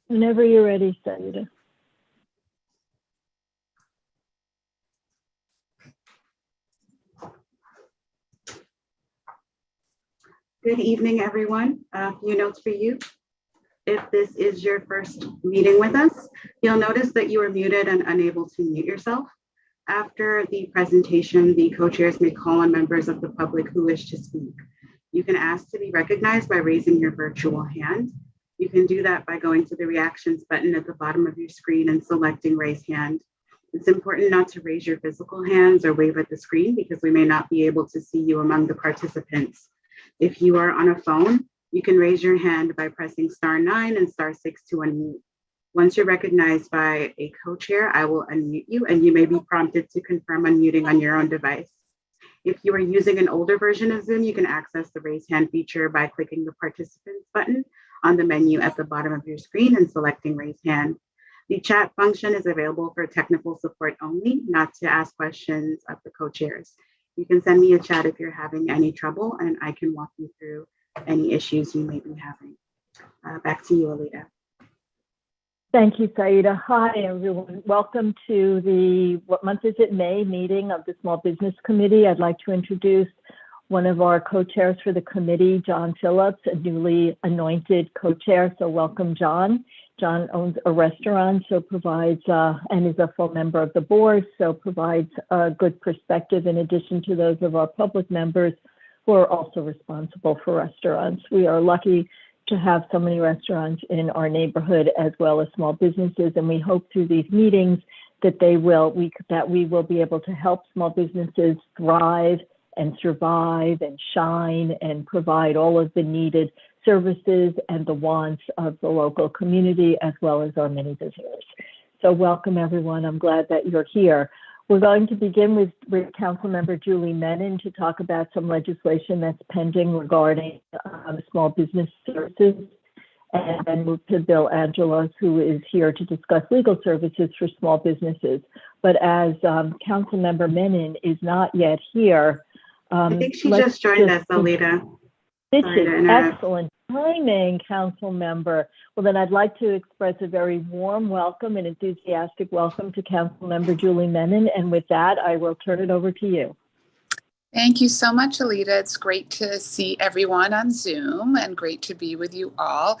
Whenever you're ready, Saida. Good evening, everyone. A few notes for you. If this is your first meeting with us, you'll notice that you are muted and unable to mute yourself. After the presentation, the co-chairs may call on members of the public who wish to speak. You can ask to be recognized by raising your virtual hand. You can do that by going to the reactions button at the bottom of your screen and selecting raise hand. It's important not to raise your physical hands or wave at the screen because we may not be able to see you among the participants. If you are on a phone, you can raise your hand by pressing *9 and *6 to unmute. Once you're recognized by a co-chair, I will unmute you and you may be prompted to confirm unmuting on your own device. If you are using an older version of Zoom, you can access the raise hand feature by clicking the participants button on the menu at the bottom of your screen and selecting raise hand. The chat function is available for technical support only, not to ask questions of the co-chairs. You can send me a chat if you're having any trouble and I can walk you through any issues you may be having. Back to you, Alita. Thank you, Saida. Hi, everyone. Welcome to the, what month is it, May meeting of the Small Business Committee. I'd like to introduce one of our co-chairs for the committee, John Phillips, a newly anointed co-chair. So welcome, John. John owns a restaurant, so provides, and is a full member of the board, so provides a good perspective in addition to those of our public members who are also responsible for restaurants. We are lucky to have so many restaurants in our neighborhood as well as small businesses, and we hope through these meetings that we will be able to help small businesses thrive and survive and shine and provide all of the needed services and the wants of the local community as well as our many visitors. So welcome, everyone. I'm glad that you're here. We're going to begin with Councilmember Julie Menon to talk about some legislation that's pending regarding small business services, and then move to Bill Angelos, who is here to discuss legal services for small businesses. But as Councilmember Menon is not yet here, I think she just joined us, Alita. This is excellent timing, Council Member. Well, then I'd like to express a very warm welcome and enthusiastic welcome to Council Member Julie Menon. And with that, I will turn it over to you. Thank you so much, Alita. It's great to see everyone on Zoom and great to be with you all.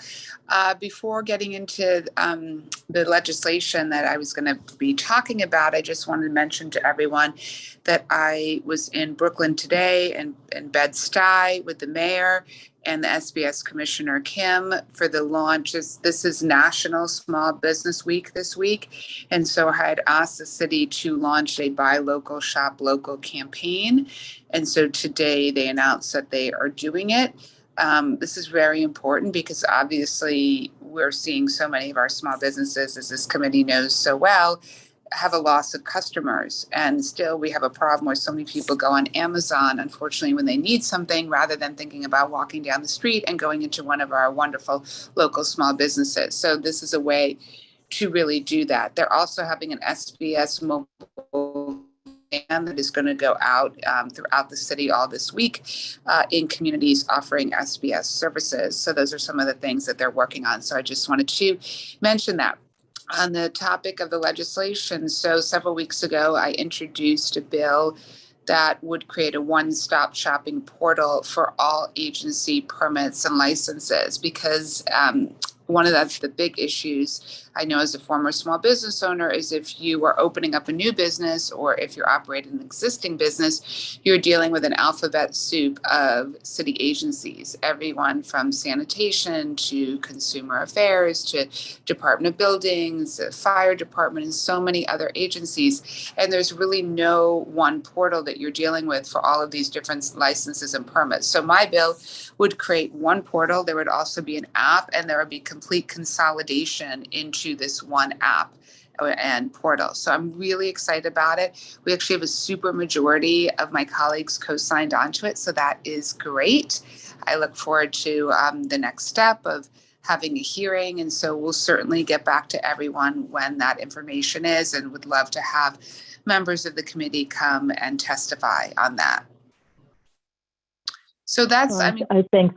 Before getting into the legislation that I was going to be talking about, I just wanted to mention to everyone that I was in Brooklyn today and in Bed-Stuy with the mayor and the SBS Commissioner Kim for the launch. This is National Small Business Week this week. And so I had asked the city to launch a Buy Local, Shop Local campaign. And so today they announced that they are doing it. This is very important because obviously we're seeing so many of our small businesses, as this committee knows so well, have a loss of customers. And still we have a problem where so many people go on Amazon, unfortunately, when they need something, rather than thinking about walking down the street and going into one of our wonderful local small businesses. So this is a way to really do that. They're also having an SBS Mobile van that is going to go out throughout the city all this week in communities offering SBS services. So those are some of the things that they're working on. So I just wanted to mention that. On the topic of the legislation, so several weeks ago, I introduced a bill that would create a one-stop shopping portal for all agency permits and licenses, because one of the big issues I know as a former small business owner is if you are opening up a new business or if you're operating an existing business, you're dealing with an alphabet soup of city agencies, everyone from sanitation to consumer affairs to Department of Buildings, fire department, and so many other agencies. And there's really no one portal that you're dealing with for all of these different licenses and permits. So my bill would create one portal. There would also be an app, and there would be complete consolidation into this one app and portal. So I'm really excited about it. We actually have a super majority of my colleagues co-signed onto it. So that is great. I look forward to the next step of having a hearing. And so we'll certainly get back to everyone when that information is, and would love to have members of the committee come and testify on that. So that's, I think.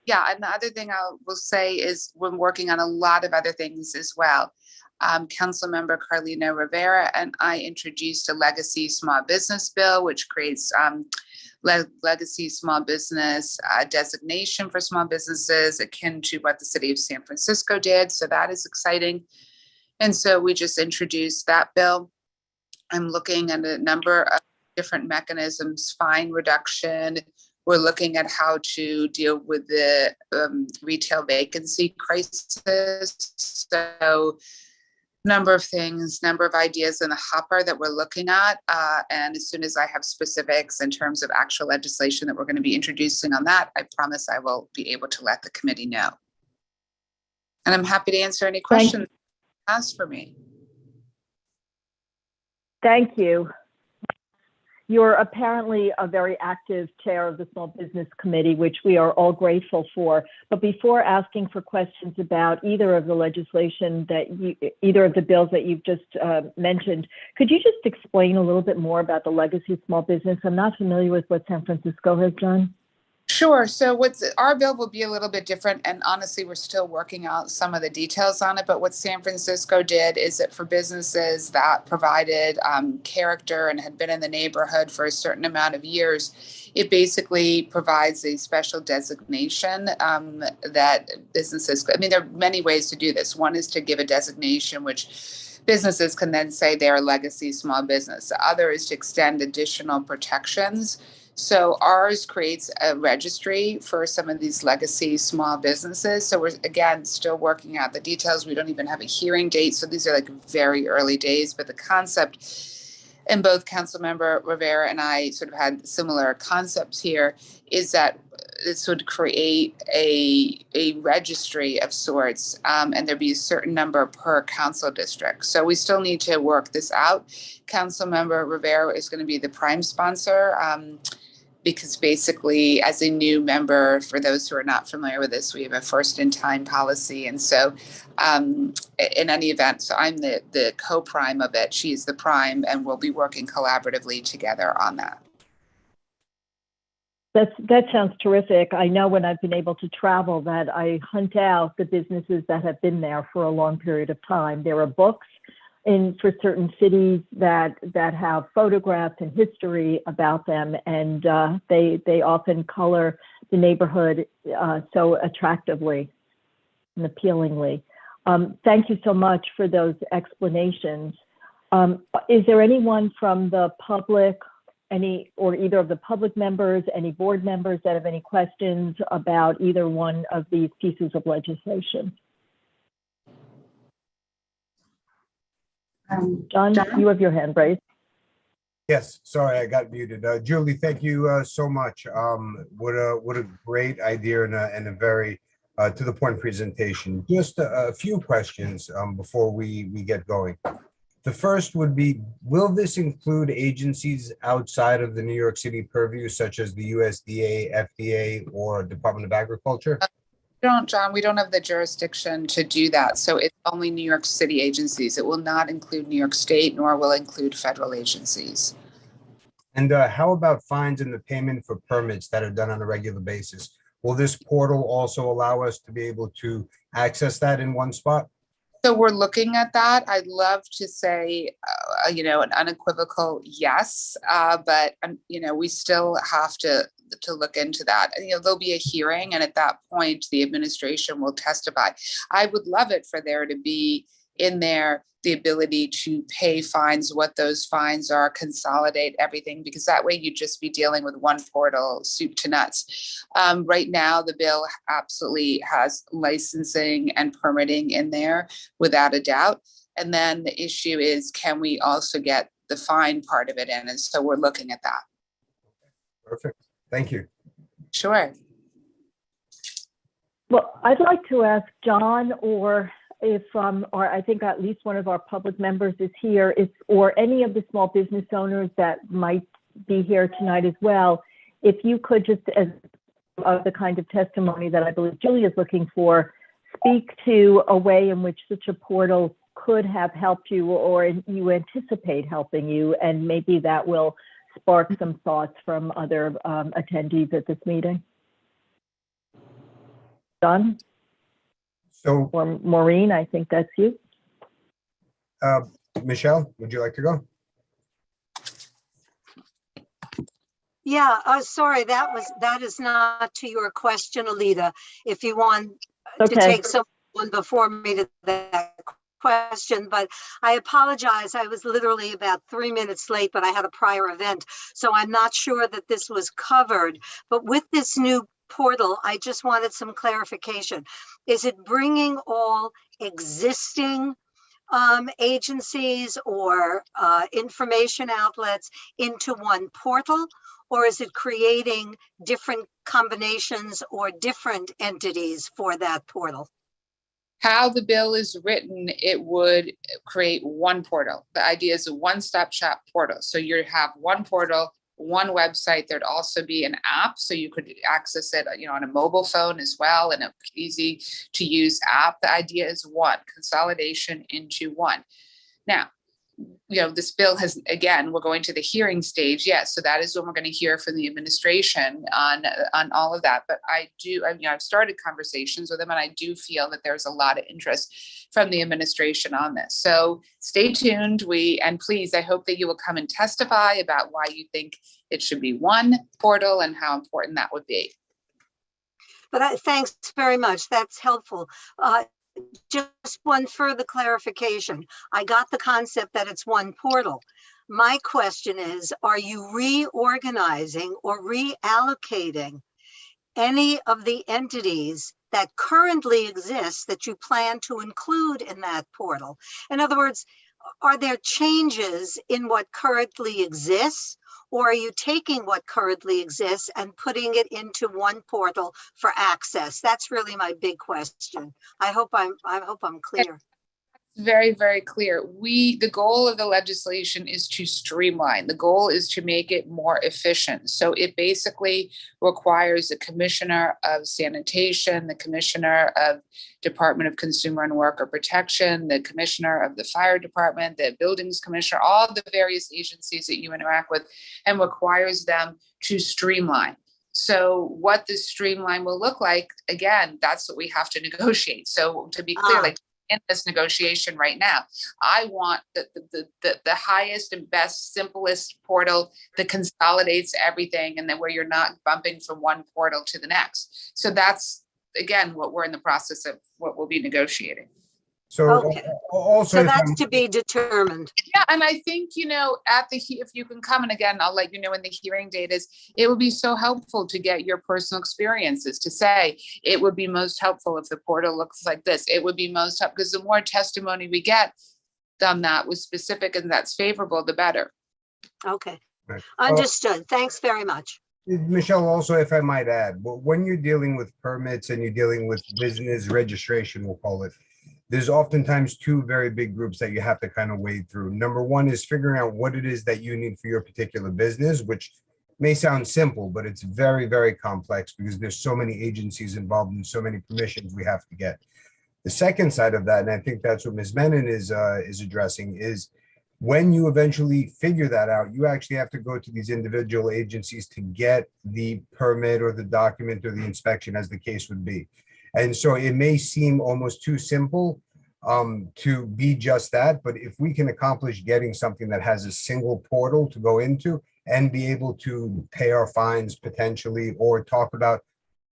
Yeah, and the other thing I will say is we're working on a lot of other things as well. Councilmember Carlina Rivera and I introduced a legacy small business bill, which creates legacy small business designation for small businesses akin to what the city of San Francisco did. So that is exciting. And so we just introduced that bill. I'm looking at a number of different mechanisms, fine reduction. We're looking at how to deal with the retail vacancy crisis. So number of things, number of ideas in the hopper that we're looking at. And as soon as I have specifics in terms of actual legislation that we're going to be introducing on that, I promise I will be able to let the committee know. And I'm happy to answer any questions asked for me. Thank you. You're apparently a very active chair of the Small Business Committee, which we are all grateful for. But before asking for questions about either of the legislation either of the bills that you've just mentioned, could you just explain a little bit more about the legacy small business? I'm not familiar with what San Francisco has done. Sure. So our bill will be a little bit different. And honestly, we're still working out some of the details on it. But what San Francisco did is that for businesses that provided character and had been in the neighborhood for a certain amount of years, it basically provides a special designation that businesses, I mean, there are many ways to do this. One is to give a designation which businesses can then say they're a legacy small business. The other is to extend additional protections. So ours creates a registry for some of these legacy small businesses. So we're, again, still working out the details. We don't even have a hearing date. So these are like very early days, but the concept, and both Councilmember Rivera and I sort of had similar concepts here, is that this would create a registry of sorts, and there'd be a certain number per council district. So we still need to work this out. Councilmember Rivera is going to be the prime sponsor, because basically, as a new member, for those who are not familiar with this, we have a first-in-time policy. And so in any event, so I'm the co-prime of it. She's the prime, and we'll be working collaboratively together on that. That sounds terrific. I know when I've been able to travel that I hunt out the businesses that have been there for a long period of time. There are books for certain cities that have photographs and history about them, and they often color the neighborhood so attractively and appealingly. Thank you so much for those explanations. Is there anyone from the public, or either of the public members, any board members that have any questions about either one of these pieces of legislation? John, you have your hand raised. Yes, sorry, I got muted. Julie, thank you so much. What a great idea and a very to the point presentation. Just a few questions before we get going. The first would be, will this include agencies outside of the New York City purview, such as the USDA, FDA, or Department of Agriculture? John, we don't have the jurisdiction to do that. So it's only New York City agencies. It will not include New York State, nor will include federal agencies. And how about fines and the payment for permits that are done on a regular basis? Will this portal also allow us to be able to access that in one spot? So we're looking at that. I'd love to say, an unequivocal yes, but we still have to look into that. There'll be a hearing, and at that point, the administration will testify. I would love it for there to be in there the ability to pay fines, what those fines are, consolidate everything, because that way you'd just be dealing with one portal, soup to nuts. Right now, the bill absolutely has licensing and permitting in there without a doubt. And then the issue is, can we also get the fine part of it in? And so we're looking at that. Perfect. Thank you. Sure. Well, I'd like to ask John, or or I think at least one of our public members is here, or any of the small business owners that might be here tonight as well, if you could just, as the kind of testimony that I believe Julie is looking for, speak to a way in which such a portal could have helped you, or you anticipate helping you, and maybe that will spark some thoughts from other attendees at this meeting. John? So, or Maureen, I think that's you. Michelle, would you like to go? Yeah, sorry, that is not to your question, Alita. If you want to take someone before me to that question, but I apologize. I was literally about 3 minutes late, but I had a prior event, so I'm not sure that this was covered. But with this new portal, I just wanted some clarification. Is it bringing all existing agencies or information outlets into one portal, or is it creating different combinations or different entities for that portal? How the bill is written, it would create one portal. The idea is a one-stop shop portal. So you have one portal, one website. There'd also be an app, so you could access it, on a mobile phone as well, and an easy to use app. The idea is one, consolidation into one. Now, this bill has, again, we're going to the hearing stage. Yes. So that is when we're going to hear from the administration on all of that. But I've started conversations with them, and I do feel that there's a lot of interest from the administration on this. So stay tuned. And please, I hope that you will come and testify about why you think it should be one portal and how important that would be. But thanks very much. That's helpful. Just one further clarification. I got the concept that it's one portal. My question is, are you reorganizing or reallocating any of the entities that currently exist that you plan to include in that portal? In other words, are there changes in what currently exists, or are you taking what currently exists and putting it into one portal for access? That's really my big question. I hope I'm clear. Very, very clear. The goal of the legislation is to streamline. The goal is to make it more efficient. So it basically requires the Commissioner of Sanitation, the Commissioner of Department of Consumer and Worker Protection, the Commissioner of the Fire Department, the Buildings Commissioner, all the various agencies that you interact with, and requires them to streamline. So what the streamline will look like, again, that's what we have to negotiate. So to be clear, in this negotiation right now, I want the highest and best, simplest portal that consolidates everything, and then where you're not bumping from one portal to the next. So that's, again, what we're in the process of, what we'll be negotiating. So also, so that's to be determined. Yeah, and I think, if you can come, and again, I'll let you know when the hearing date is, it would be so helpful to get your personal experiences, to say it would be most helpful if the portal looks like this. It would be most helpful, because the more testimony we get on that was specific and that's favorable, the better. Okay, understood. Thanks very much. Michelle, also, if I might add, when you're dealing with permits and you're dealing with business registration, we'll call it, there's oftentimes two very big groups that you have to kind of wade through. Number one is figuring out what it is that you need for your particular business, which may sound simple, but it's very, very complex because there's so many agencies involved and so many permissions we have to get. The second side of that, and I think that's what Ms. Menon is addressing, is when you eventually figure that out, you actually have to go to these individual agencies to get the permit or the document or the inspection, as the case would be. And so it may seem almost too simple, to be just that. But if we can accomplish getting something that has a single portal to go into and be able to pay our fines potentially, or talk about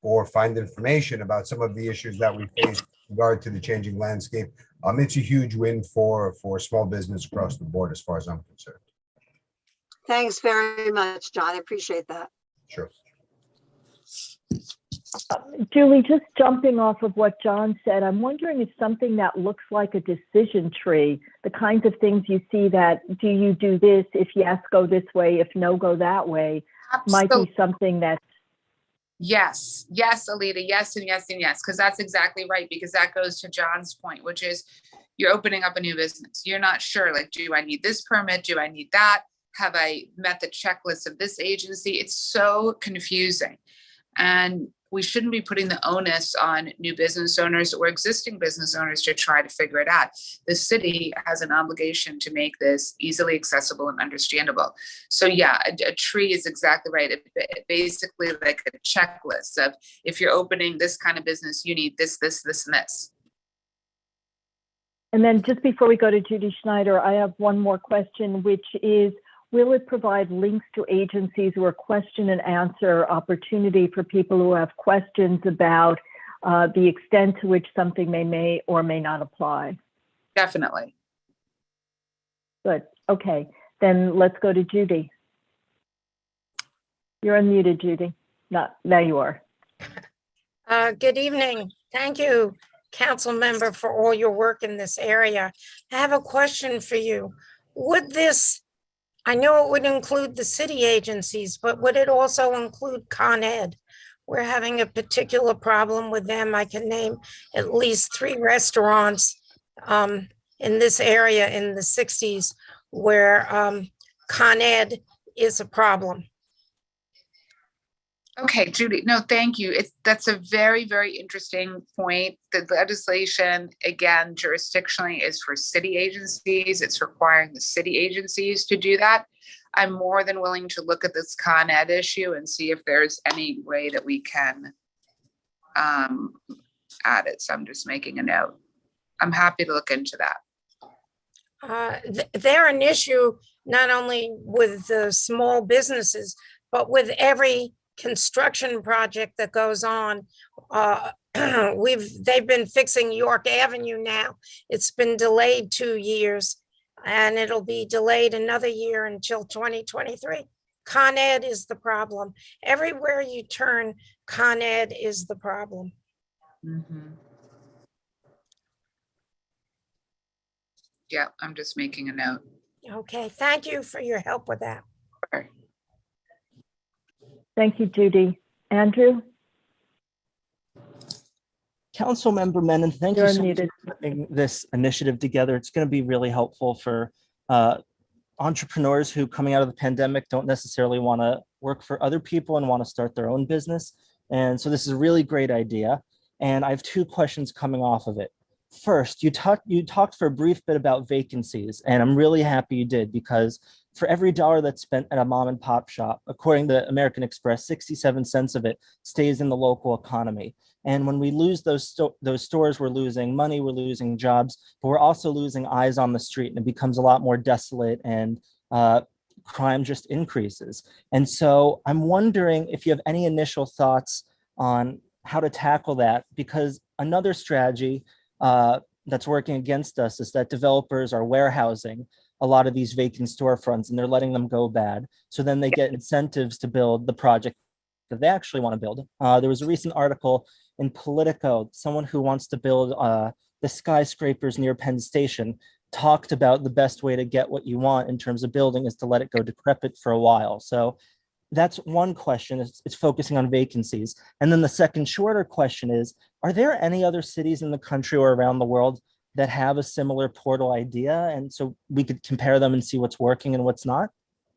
or find information about some of the issues that we face in regard to the changing landscape, it's a huge win for small business across the board, as far as I'm concerned. Thanks very much, John. I appreciate that. Sure. Julie, just jumping off of what John said, I'm wondering if something that looks like a decision tree, the kinds of things you see that, do you do this? If yes, go this way. If no, go that way. Might be something that. Yes, Alita, yes, and yes, and yes, because that's exactly right, because that goes to John's point, which is you're opening up a new business. You're not sure, like, do I need this permit? Do I need that? Have I met the checklist of this agency? It's so confusing. And we shouldn't be putting the onus on new business owners or existing business owners to try to figure it out. The city has an obligation to make this easily accessible and understandable. So yeah, a tree is exactly right. It basically like a checklist of, if you're opening this kind of business, you need this, this, this, and this. And then just before we go to Judy Schneider, I have one more question, which is, will it provide links to agencies or question and answer opportunity for people who have questions about the extent to which something may or may not apply? Definitely. Good. Okay. Then let's go to Judy. You're unmuted, Judy. Now you are. Good evening. Thank you, Council Member, for all your work in this area. I have a question for you. Would this, I know it would include the city agencies, but would it also include Con Ed? We're having a particular problem with them. I can name at least 3 restaurants in this area in the 60s where Con Ed is a problem. Okay, Judy, no, thank you. That's a very, very interesting point. The legislation, again, jurisdictionally is for city agencies. It's requiring the city agencies to do that. I'm more than willing to look at this Con Ed issue and see if there's any way that we can add it. So I'm just making a note. I'm happy to look into that. They're an issue not only with the small businesses, but with every construction project that goes on. They've been fixing York Avenue now. It's been delayed 2 years and it'll be delayed another year until 2023. Con Ed is the problem. Everywhere you turn, Con Ed is the problem. Mm-hmm. Yeah, I'm just making a note. Okay, thank you for your help with that. Sure. Thank you, Judy. Andrew? Councilmember Menon, thank you so much for putting this initiative together. It's going to be really helpful for entrepreneurs who, coming out of the pandemic, don't necessarily want to work for other people and want to start their own business. And so this is a really great idea. And I have 2 questions coming off of it. First, you talked for a brief bit about vacancies, and I'm really happy you did, because for every $1 that's spent at a mom and pop shop, according to American Express, 67 cents of it stays in the local economy. And when we lose those stores, we're losing money, we're losing jobs, but we're also losing eyes on the street, and it becomes a lot more desolate, and crime just increases. And so I'm wondering if you have any initial thoughts on how to tackle that, because another strategy that's working against us is that developers are warehousing a lot of these vacant storefronts and they're letting them go bad. So then they get incentives to build the project that they actually want to build. There was a recent article in Politico, someone who wants to build the skyscrapers near Penn Station talked about the best way to get what you want in terms of building is to let it go decrepit for a while. So that's one question. It's focusing on vacancies. And then the second shorter question is, are there any other cities in the country or around the world that have a similar portal idea? And so we could compare them and see what's working and what's not?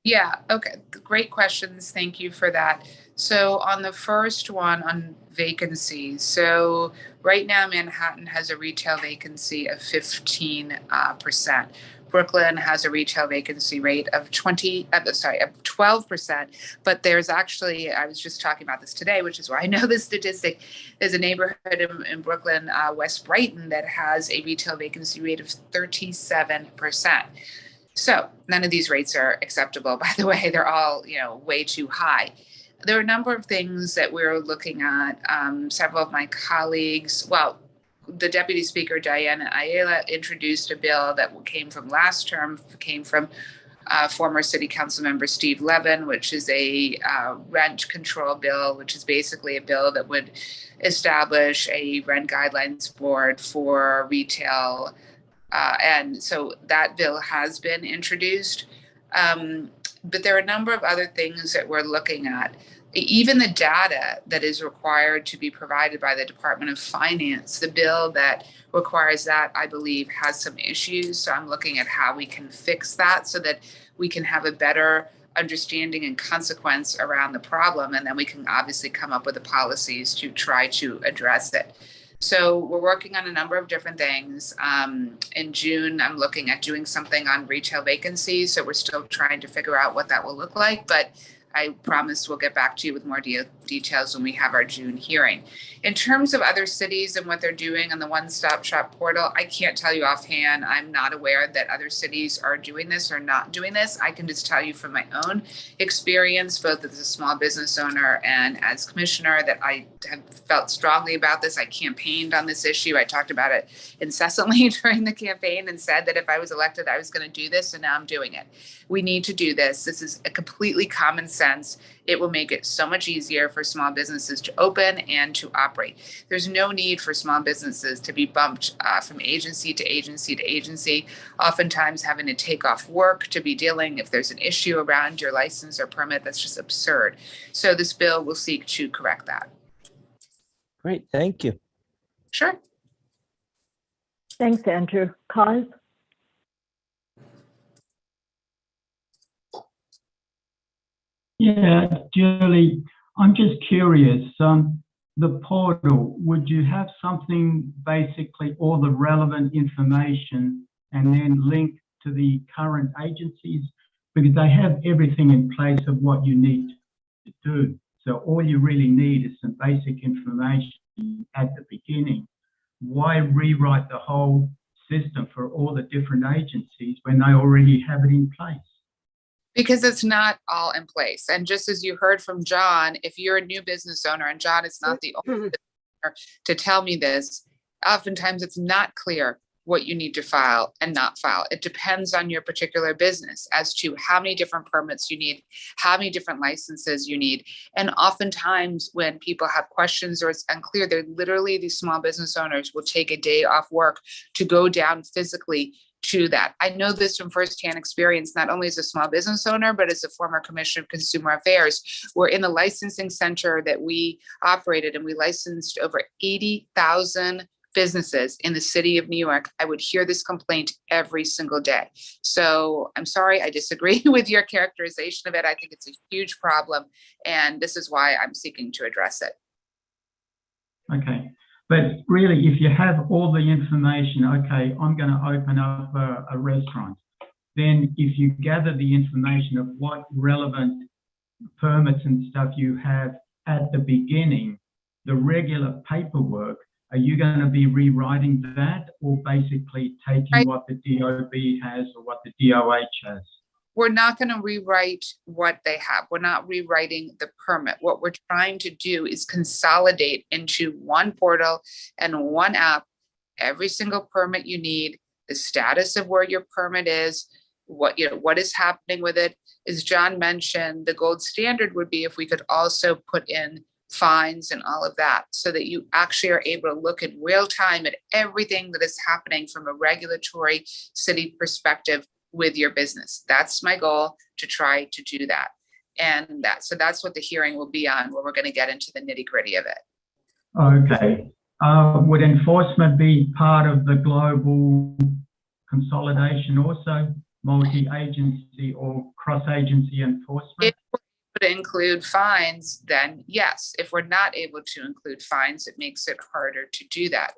Yeah, okay, great questions. Thank you for that. So on the first one on vacancies, so right now Manhattan has a retail vacancy of 15%. Brooklyn has a retail vacancy rate of 12%, but there's actually, I was just talking about this today, which is why I know this statistic. There's a neighborhood in Brooklyn, West Brighton, that has a retail vacancy rate of 37%. So none of these rates are acceptable, by the way. They're all, way too high. There are a number of things that we're looking at. Several of my colleagues, the Deputy Speaker, Diana Ayala, introduced a bill that came from last term, came from former City Council member Steve Levin, which is a rent control bill, which is basically a bill that would establish a rent guidelines board for retail. And so that bill has been introduced. But there are a number of other things that we're looking at. Even the data that is required to be provided by the Department of Finance, the bill that requires that, I believe, has some issues. So I'm looking at how we can fix that so that we can have a better understanding and consequence around the problem. And then we can obviously come up with the policies to try to address it. So we're working on a number of different things. In June, I'm looking at doing something on retail vacancies. So we're still trying to figure out what that will look like, but I promise we'll get back to you with more details when we have our June hearing. In terms of other cities and what they're doing on the one-stop shop portal, I can't tell you offhand. I'm not aware that other cities are doing this or not doing this. I can just tell you from my own experience, both as a small business owner and as commissioner, that I have felt strongly about this. I campaigned on this issue. I talked about it incessantly during the campaign and said that if I was elected, I was going to do this, and now I'm doing it. We need to do this. This is a completely common sense. It will make it so much easier for small businesses to open and to operate. There's no need for small businesses to be bumped from agency to agency to agency, oftentimes having to take off work to be dealing if there's an issue around your license or permit. That's just absurd. So this bill will seek to correct that. Great, thank you. Sure. Thanks, Andrew. Kaz? Yeah, Julie, I'm just curious. The portal, would you have something, basically all the relevant information, and then link to the current agencies? Because they have everything in place of what you need to do. So all you really need is some basic information at the beginning. Why rewrite the whole system for all the different agencies when they already have it in place? Because it's not all in place. And just as you heard from John, if you're a new business owner, and John is not the only business owner to tell me this, oftentimes it's not clear what you need to file and not file. It depends on your particular business as to how many different permits you need, how many different licenses you need. And oftentimes when people have questions or it's unclear, they're literally, these small business owners will take a day off work to go down physically to that. I know this from firsthand experience, not only as a small business owner, but as a former commissioner of consumer affairs. We're in the licensing center that we operated, and we licensed over 80,000 businesses in the city of New York. I would hear this complaint every single day. So I'm sorry, I disagree with your characterization of it. I think it's a huge problem, and this is why I'm seeking to address it. Okay. But really, if you have all the information, okay, I'm going to open up a restaurant. Then if you gather the information of what relevant permits and stuff you have at the beginning, the regular paperwork, are you going to be rewriting that, or basically taking what the DOB has or what the DOH has? We're not going to rewrite what they have. We're not rewriting the permit. What we're trying to do is consolidate into one portal and one app every single permit you need, the status of where your permit is, what is happening with it. As John mentioned, the gold standard would be if we could also put in fines and all of that, so that you actually are able to look in real time at everything that is happening from a regulatory city perspective with your business. That's my goal, to try to do that. And so that's what the hearing will be on, where we're going to get into the nitty-gritty of it. Okay. Would enforcement be part of the global consolidation also, multi-agency or cross-agency enforcement? If we're able to include fines, then yes. If we're not able to include fines, it makes it harder to do that.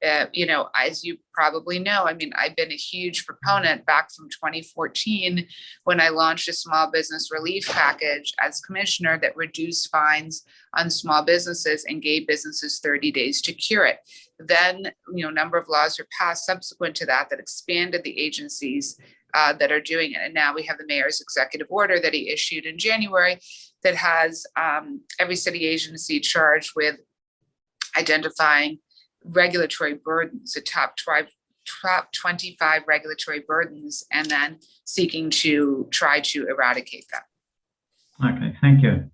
As you probably know, I mean, I've been a huge proponent back from 2014 when I launched a small business relief package as commissioner that reduced fines on small businesses and gave businesses 30 days to cure it. Then, a number of laws were passed subsequent to that expanded the agencies that are doing it. And now we have the mayor's executive order that he issued in January that has every city agency charged with identifying regulatory burdens, the top 25 regulatory burdens, and then seeking to try to eradicate them. Okay, thank you.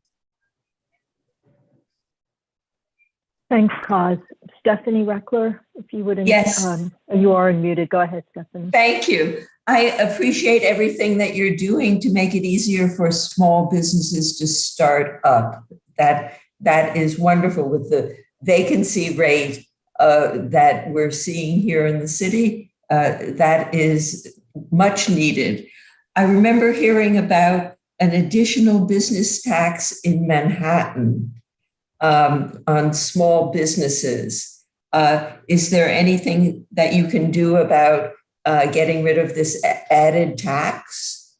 Thanks, Kaz. Stephanie Reckler, if you would. Yes. You are unmuted. Go ahead, Stephanie. Thank you. I appreciate everything that you're doing to make it easier for small businesses to start up. That is wonderful with the vacancy rate that we're seeing here in the city. That is much needed. I remember hearing about an additional business tax in Manhattan on small businesses. Is there anything that you can do about getting rid of this added tax?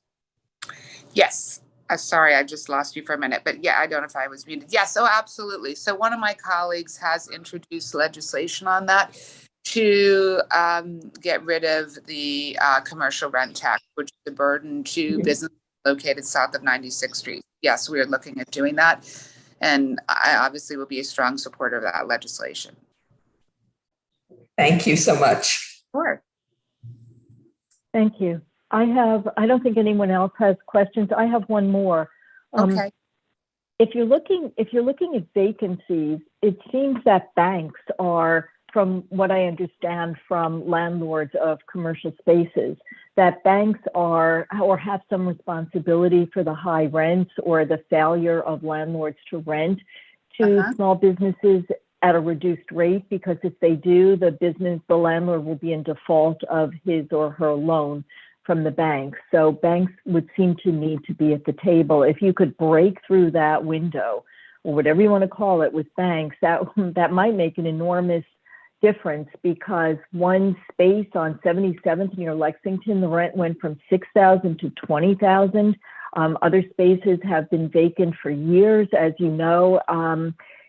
Yes. Sorry, I just lost you for a minute, but yeah, I don't know if I was muted. Yes, so absolutely. So one of my colleagues has introduced legislation on that to get rid of the commercial rent tax, which is a burden to businesses located south of 96th Street. Yes, we are looking at doing that. And I obviously will be a strong supporter of that legislation. Thank you so much. Sure. Thank you. I don't think anyone else has questions. I have one more. Okay. If you're looking at vacancies, it seems that banks are, from what I understand from landlords of commercial spaces, that banks are or have some responsibility for the high rents or the failure of landlords to rent to small businesses at a reduced rate, because if they do, the landlord will be in default of his or her loan from the bank. So banks would seem to need to be at the table. If you could break through that window, or whatever you want to call it, with banks, that might make an enormous difference, because one space on 77th near Lexington, the rent went from $6,000 to $20,000. Other spaces have been vacant for years, as you know.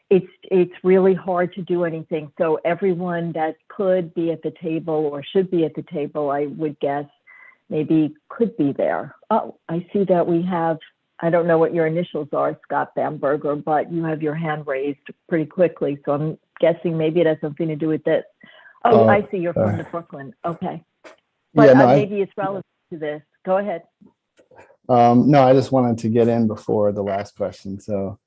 It's really hard to do anything. So everyone that could be at the table or should be at the table, I would guess, maybe could be there. Oh, I see that we have, I don't know what your initials are, Scott Bamberger, but you have your hand raised pretty quickly. So I'm guessing maybe it has something to do with this. Oh, I see, you're from the Brooklyn. Okay. But yeah, maybe it's relevant to this. Go ahead. No, I just wanted to get in before the last question. So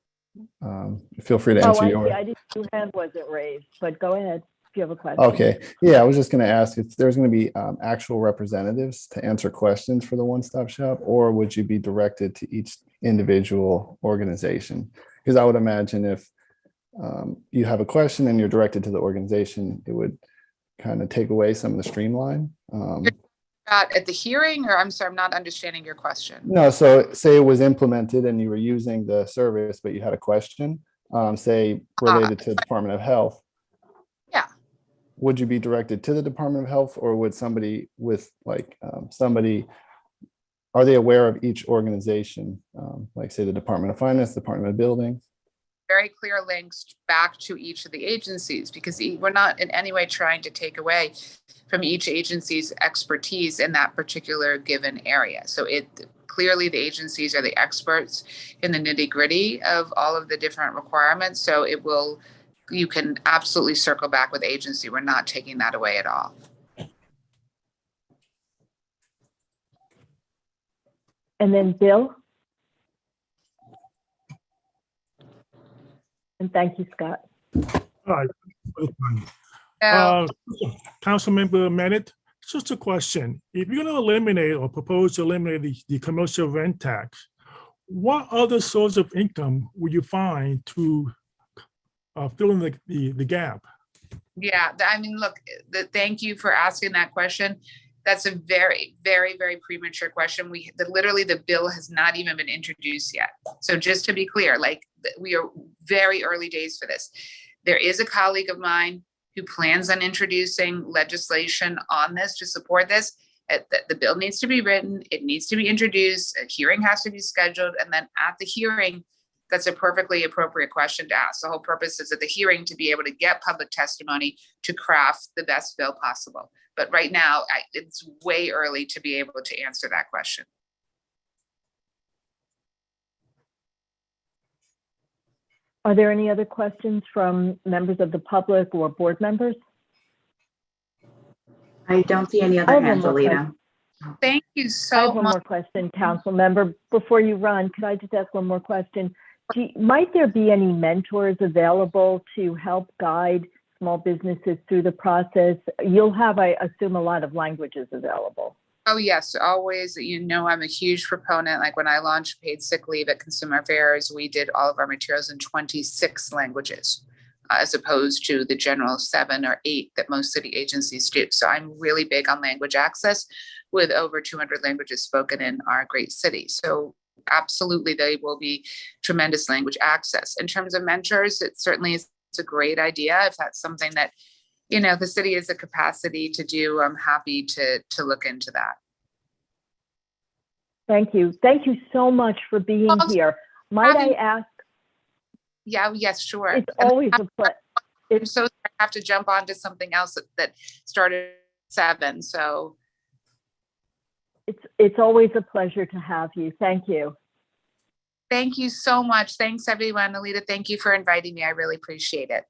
feel free to answer yours. I didn't know your hand wasn't raised, but go ahead if you have a question. Okay. Yeah, I was just going to ask if there's going to be actual representatives to answer questions for the one-stop shop, or would you be directed to each individual organization? Because I would imagine if you have a question and you're directed to the organization, it would kind of take away some of the streamline. At the hearing, or I'm sorry, I'm not understanding your question. No, so say it was implemented and you were using the service, but you had a question, say related to the Department of Health. Yeah. Would you be directed to the Department of Health, or would somebody with are they aware of each organization? Like say the Department of Finance, Department of Buildings? Very clear links back to each of the agencies, because we're not in any way trying to take away from each agency's expertise in that particular given area. So clearly the agencies are the experts in the nitty-gritty of all of the different requirements. So you can absolutely circle back with agency. We're not taking that away at all. And then Bill? And thank you, Scott. All right. Councilmember Bennett, just a question. If you're going to eliminate or propose to eliminate the commercial rent tax, what other source of income would you find to fill in the gap? Yeah, I mean, look, thank you for asking that question. That's a very, very, very premature question. Literally the bill has not even been introduced yet. So just to be clear, we are very early days for this. There is a colleague of mine who plans on introducing legislation on this to support this. The bill needs to be written, it needs to be introduced, a hearing has to be scheduled, and then at the hearing, that's a perfectly appropriate question to ask. The whole purpose is at the hearing to be able to get public testimony to craft the best bill possible. But right now, it's way early to be able to answer that question. Are there any other questions from members of the public or board members? I don't see any other hands, Alita. Thank you so much. I have one more question, council member. Before you run, could I just ask one more question? Might there be any mentors available to help guide small businesses through the process? You'll have, I assume, a lot of languages available. Oh, yes, always. You know, I'm a huge proponent. Like when I launched paid sick leave at Consumer Affairs, we did all of our materials in 26 languages, as opposed to the general 7 or 8 that most city agencies do. So I'm really big on language access, with over 200 languages spoken in our great city. So absolutely, they will be tremendous language access. In terms of mentors, it certainly is a great idea. If that's something that, you know, the city has a capacity to do, I'm happy to look into that. Thank you. Thank you so much for being here. Might I ask? Yeah, yes, sure. It's always a pleasure. I'm so sorry, I have to jump onto something else that started at 7. So it's always a pleasure to have you. Thank you. Thank you so much. Thanks, everyone. Alita, thank you for inviting me. I really appreciate it.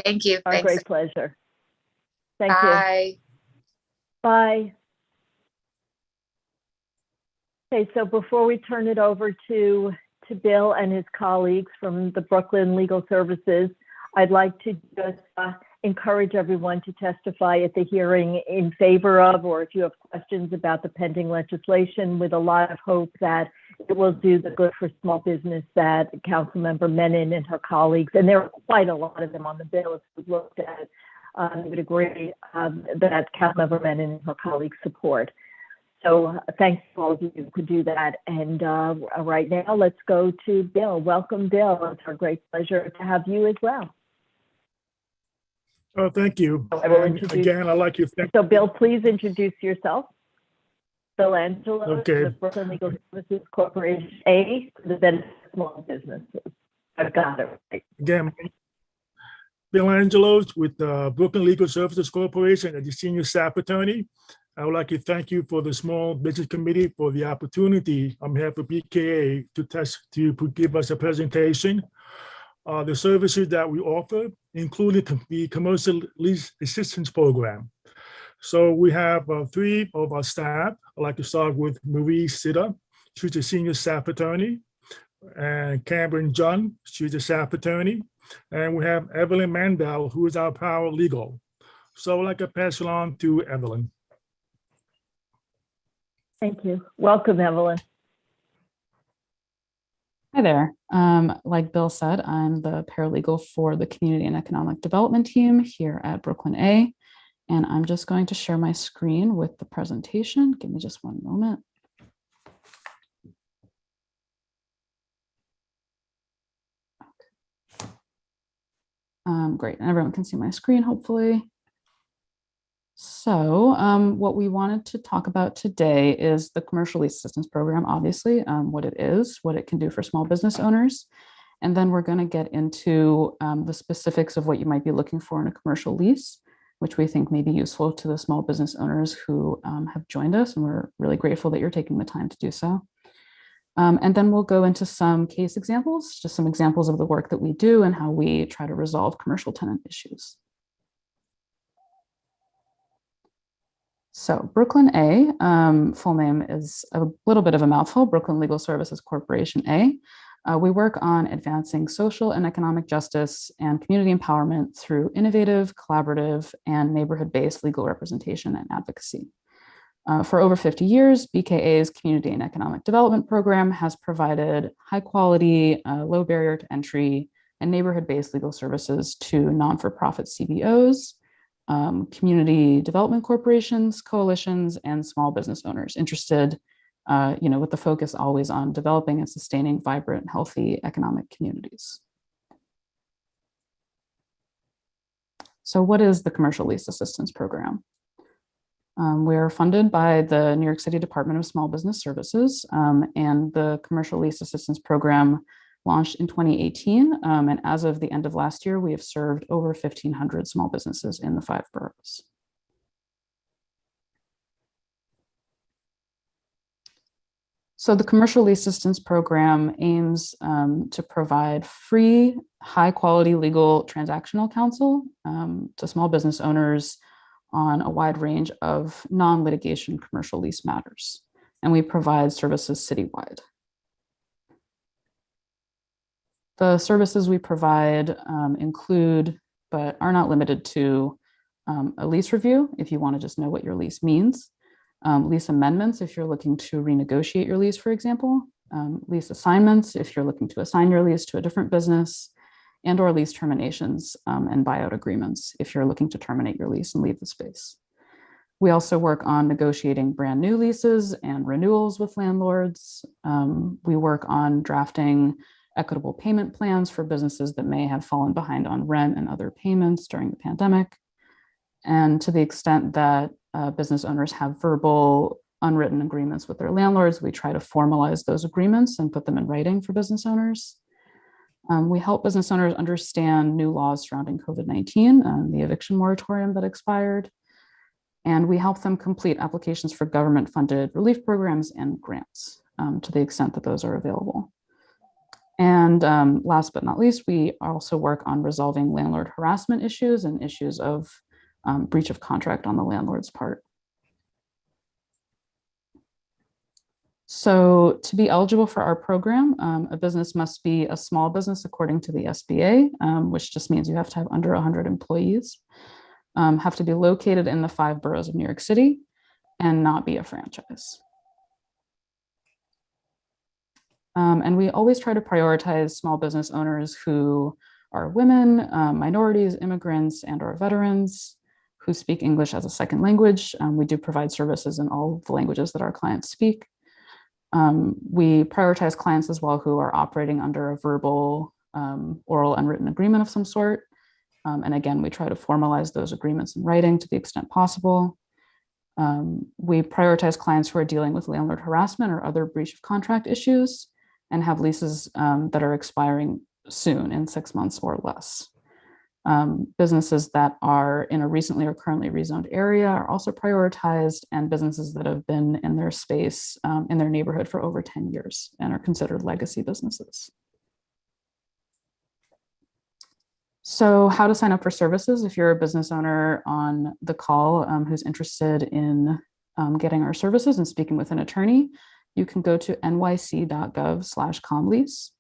Thank you. Our Thanks. great pleasure. Thank Bye. you. Bye. Okay, so before we turn it over to Bill and his colleagues from the Brooklyn Legal Services, I'd like to just encourage everyone to testify at the hearing in favor of, or if you have questions about the pending legislation, with a lot of hope that it will do the good for small business that Councilmember Menon and her colleagues, and there are quite a lot of them on the bill, if we've looked at it, would agree that Councilmember Menon and her colleagues support. So thanks to all of you who could do that. And right now, let's go to Bill. Welcome, Bill. It's our great pleasure to have you as well. Oh, thank you. So I will again, I'd like you to thank. So Bill, please introduce yourself. Bill Angelo, Okay. the Brooklyn Legal Services Corporation, A, for the benefit of small businesses. I've got it right. Again, Bill Angelos with Brooklyn Legal Services Corporation as the senior staff attorney. I would like to thank you for the Small Business Committee for the opportunity on behalf of BKA to give us a presentation. The services that we offer, including the Commercial Lease Assistance Program. So we have 3 of our staff. I'd like to start with Marie Sitter. She's a senior staff attorney. And Cameron John, she's a staff attorney. And we have Evelyn Mandel, who is our paralegal. So I'd like to pass it on to Evelyn. Thank you. Welcome, Evelyn. Hi there. Like Bill said, I'm the paralegal for the Community and Economic Development team here at Brooklyn A. And I'm just going to share my screen with the presentation. Give me just one moment. Great, and everyone can see my screen, hopefully. So what we wanted to talk about today is the Commercial Lease Assistance Program, obviously, what it is, what it can do for small business owners. And then we're going to get into the specifics of what you might be looking for in a commercial lease, which we think may be useful to the small business owners who have joined us. And we're really grateful that you're taking the time to do so. And then we'll go into some case examples, just some examples of the work that we do and how we try to resolve commercial tenant issues. So Brooklyn A, full name is a little bit of a mouthful, Brooklyn Legal Services Corporation A. We work on advancing social and economic justice and community empowerment through innovative, collaborative, and neighborhood-based legal representation and advocacy. For over 50 years, BKA's Community and Economic Development Program has provided high quality, low barrier to entry, and neighborhood-based legal services to non-for-profit CBOs, community development corporations, coalitions, and small business owners interested, with the focus always on developing and sustaining vibrant, healthy economic communities. So what is the Commercial Lease Assistance Program? We are funded by the New York City Department of Small Business Services, and the Commercial Lease Assistance Program launched in 2018. And as of the end of last year, we have served over 1,500 small businesses in the 5 boroughs. So the Commercial Lease Assistance Program aims to provide free, high-quality legal transactional counsel to small business owners on a wide range of non-litigation commercial lease matters. And we provide services citywide. The services we provide include, but are not limited to, a lease review, if you want to just know what your lease means. Lease amendments, if you're looking to renegotiate your lease, for example, lease assignments, if you're looking to assign your lease to a different business, and or lease terminations and buyout agreements, if you're looking to terminate your lease and leave the space. We also work on negotiating brand new leases and renewals with landlords. We work on drafting equitable payment plans for businesses that may have fallen behind on rent and other payments during the pandemic. And to the extent that business owners have verbal, unwritten agreements with their landlords, we try to formalize those agreements and put them in writing for business owners. We help business owners understand new laws surrounding COVID-19, the eviction moratorium that expired, and we help them complete applications for government-funded relief programs and grants to the extent that those are available. And last but not least, we also work on resolving landlord harassment issues and issues of breach of contract on the landlord's part. So to be eligible for our program, a business must be a small business according to the SBA, which just means you have to have under 100 employees, have to be located in the 5 boroughs of New York City, and not be a franchise. And we always try to prioritize small business owners who are women, minorities, immigrants, and or veterans who speak English as a second language. We do provide services in all the languages that our clients speak. We prioritize clients as well who are operating under a verbal, oral, unwritten agreement of some sort. And again, we try to formalize those agreements in writing to the extent possible. We prioritize clients who are dealing with landlord harassment or other breach of contract issues and have leases that are expiring soon in 6 months or less. Businesses that are in a recently or currently rezoned area are also prioritized, and businesses that have been in their space, in their neighborhood for over 10 years and are considered legacy businesses. So how to sign up for services if you're a business owner on the call who's interested in getting our services and speaking with an attorney, you can go to nyc.gov/comlease.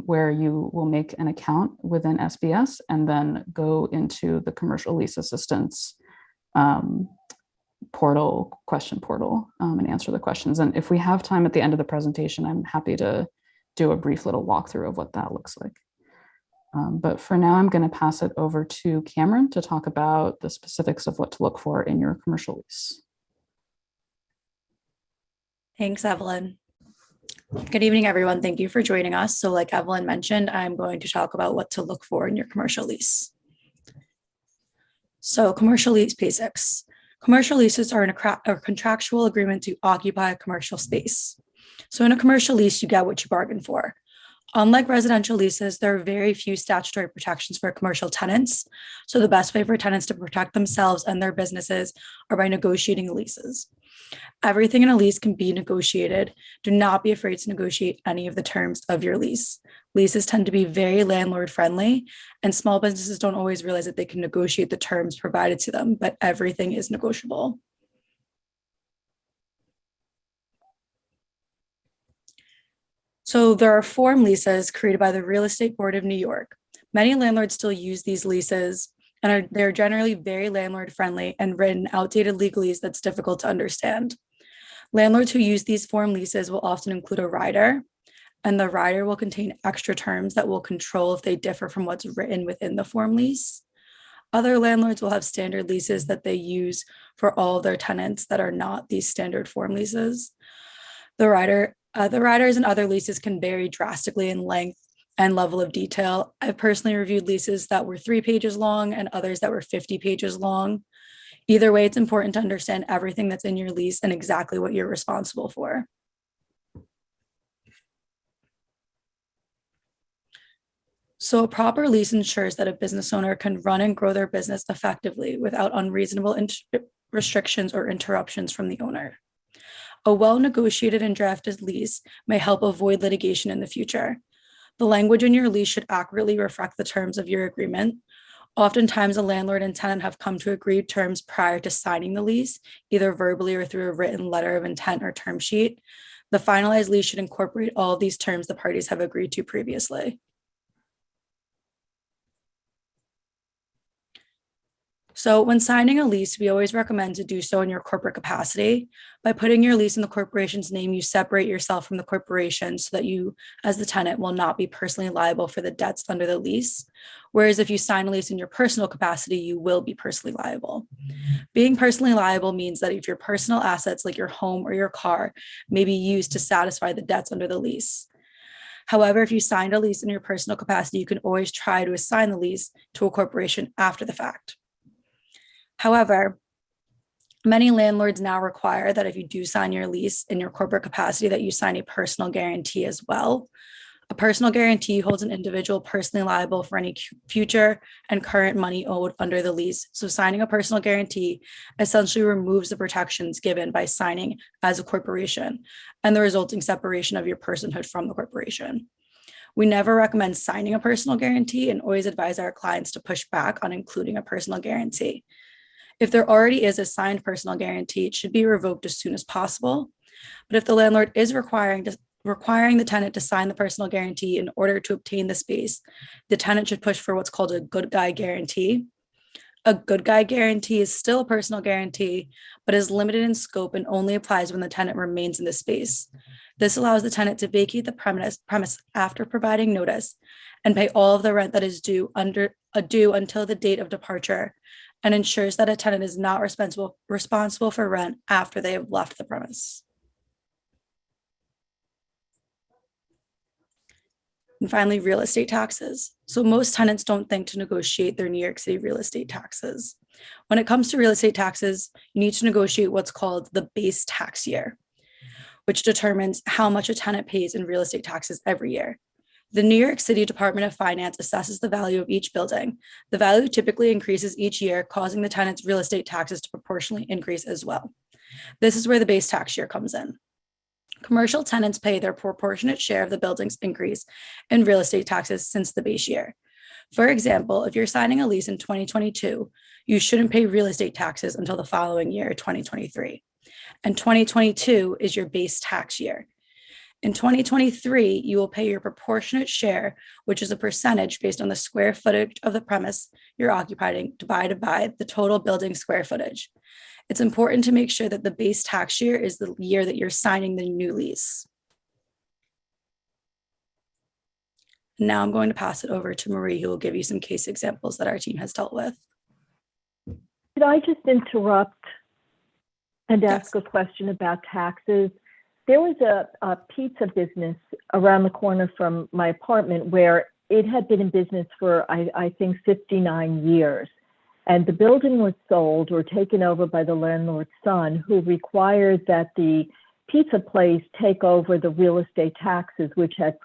Where you will make an account within SBS and then go into the Commercial Lease Assistance question portal, and answer the questions. And if we have time at the end of the presentation, I'm happy to do a brief little walkthrough of what that looks like. But for now, I'm going to pass it over to Cameron to talk about the specifics of what to look for in your commercial lease. Thanks, Evelyn. Good evening, everyone. Thank you for joining us. So like Evelyn mentioned, I'm going to talk about what to look for in your commercial lease. So commercial lease basics. Commercial leases are a contractual agreement to occupy a commercial space. So in a commercial lease, you get what you bargain for. Unlike residential leases, there are very few statutory protections for commercial tenants. So the best way for tenants to protect themselves and their businesses are by negotiating leases. Everything in a lease can be negotiated. Do not be afraid to negotiate any of the terms of your lease. Leases tend to be very landlord friendly, and small businesses don't always realize that they can negotiate the terms provided to them, but everything is negotiable. So there are form leases created by the Real Estate Board of New York. Many landlords still use these leases, and they're generally very landlord friendly and written outdated legalese that's difficult to understand. Landlords who use these form leases will often include a rider, and the rider will contain extra terms that will control if they differ from what's written within the form lease. Other landlords will have standard leases that they use for all of their tenants that are not these standard form leases. The riders and other leases can vary drastically in length and level of detail. I've personally reviewed leases that were 3 pages long and others that were 50 pages long. Either way, it's important to understand everything that's in your lease and exactly what you're responsible for. So a proper lease ensures that a business owner can run and grow their business effectively without unreasonable restrictions or interruptions from the owner. A well-negotiated and drafted lease may help avoid litigation in the future. The language in your lease should accurately reflect the terms of your agreement. Oftentimes, a landlord and tenant have come to agreed terms prior to signing the lease, either verbally or through a written letter of intent or term sheet. The finalized lease should incorporate all of these terms the parties have agreed to previously. So when signing a lease, we always recommend to do so in your corporate capacity. By putting your lease in the corporation's name, you separate yourself from the corporation so that you, as the tenant, will not be personally liable for the debts under the lease. Whereas if you sign a lease in your personal capacity, you will be personally liable. Being personally liable means that if your personal assets like your home or your car may be used to satisfy the debts under the lease. However, if you signed a lease in your personal capacity, you can always try to assign the lease to a corporation after the fact. However, many landlords now require that if you do sign your lease in your corporate capacity, that you sign a personal guarantee as well. A personal guarantee holds an individual personally liable for any future and current money owed under the lease. So signing a personal guarantee essentially removes the protections given by signing as a corporation and the resulting separation of your personhood from the corporation. We never recommend signing a personal guarantee and always advise our clients to push back on including a personal guarantee. If there already is a signed personal guarantee, it should be revoked as soon as possible. But if the landlord is requiring the tenant to sign the personal guarantee in order to obtain the space, the tenant should push for what's called a good guy guarantee. A good guy guarantee is still a personal guarantee, but is limited in scope and only applies when the tenant remains in the space. This allows the tenant to vacate the premise after providing notice and pay all of the rent that is due until the date of departure, and ensures that a tenant is not responsible for rent after they have left the premise. And finally, real estate taxes. So most tenants don't think to negotiate their New York City real estate taxes. When it comes to real estate taxes, you need to negotiate what's called the base tax year, which determines how much a tenant pays in real estate taxes every year. The New York City Department of Finance assesses the value of each building. The value typically increases each year, causing the tenant's real estate taxes to proportionally increase as well. This is where the base tax year comes in. Commercial tenants pay their proportionate share of the building's increase in real estate taxes since the base year. For example, if you're signing a lease in 2022, you shouldn't pay real estate taxes until the following year, 2023. And 2022 is your base tax year. In 2023, you will pay your proportionate share, which is a percentage based on the square footage of the premise you're occupying divided by the total building square footage. It's important to make sure that the base tax year is the year that you're signing the new lease. Now I'm going to pass it over to Marie, who will give you some case examples that our team has dealt with. Could I just interrupt and ask a question about taxes? There was a pizza business around the corner from my apartment where it had been in business for, I think, 59 years. And the building was sold or taken over by the landlord's son, who required that the pizza place take over the real estate taxes, which had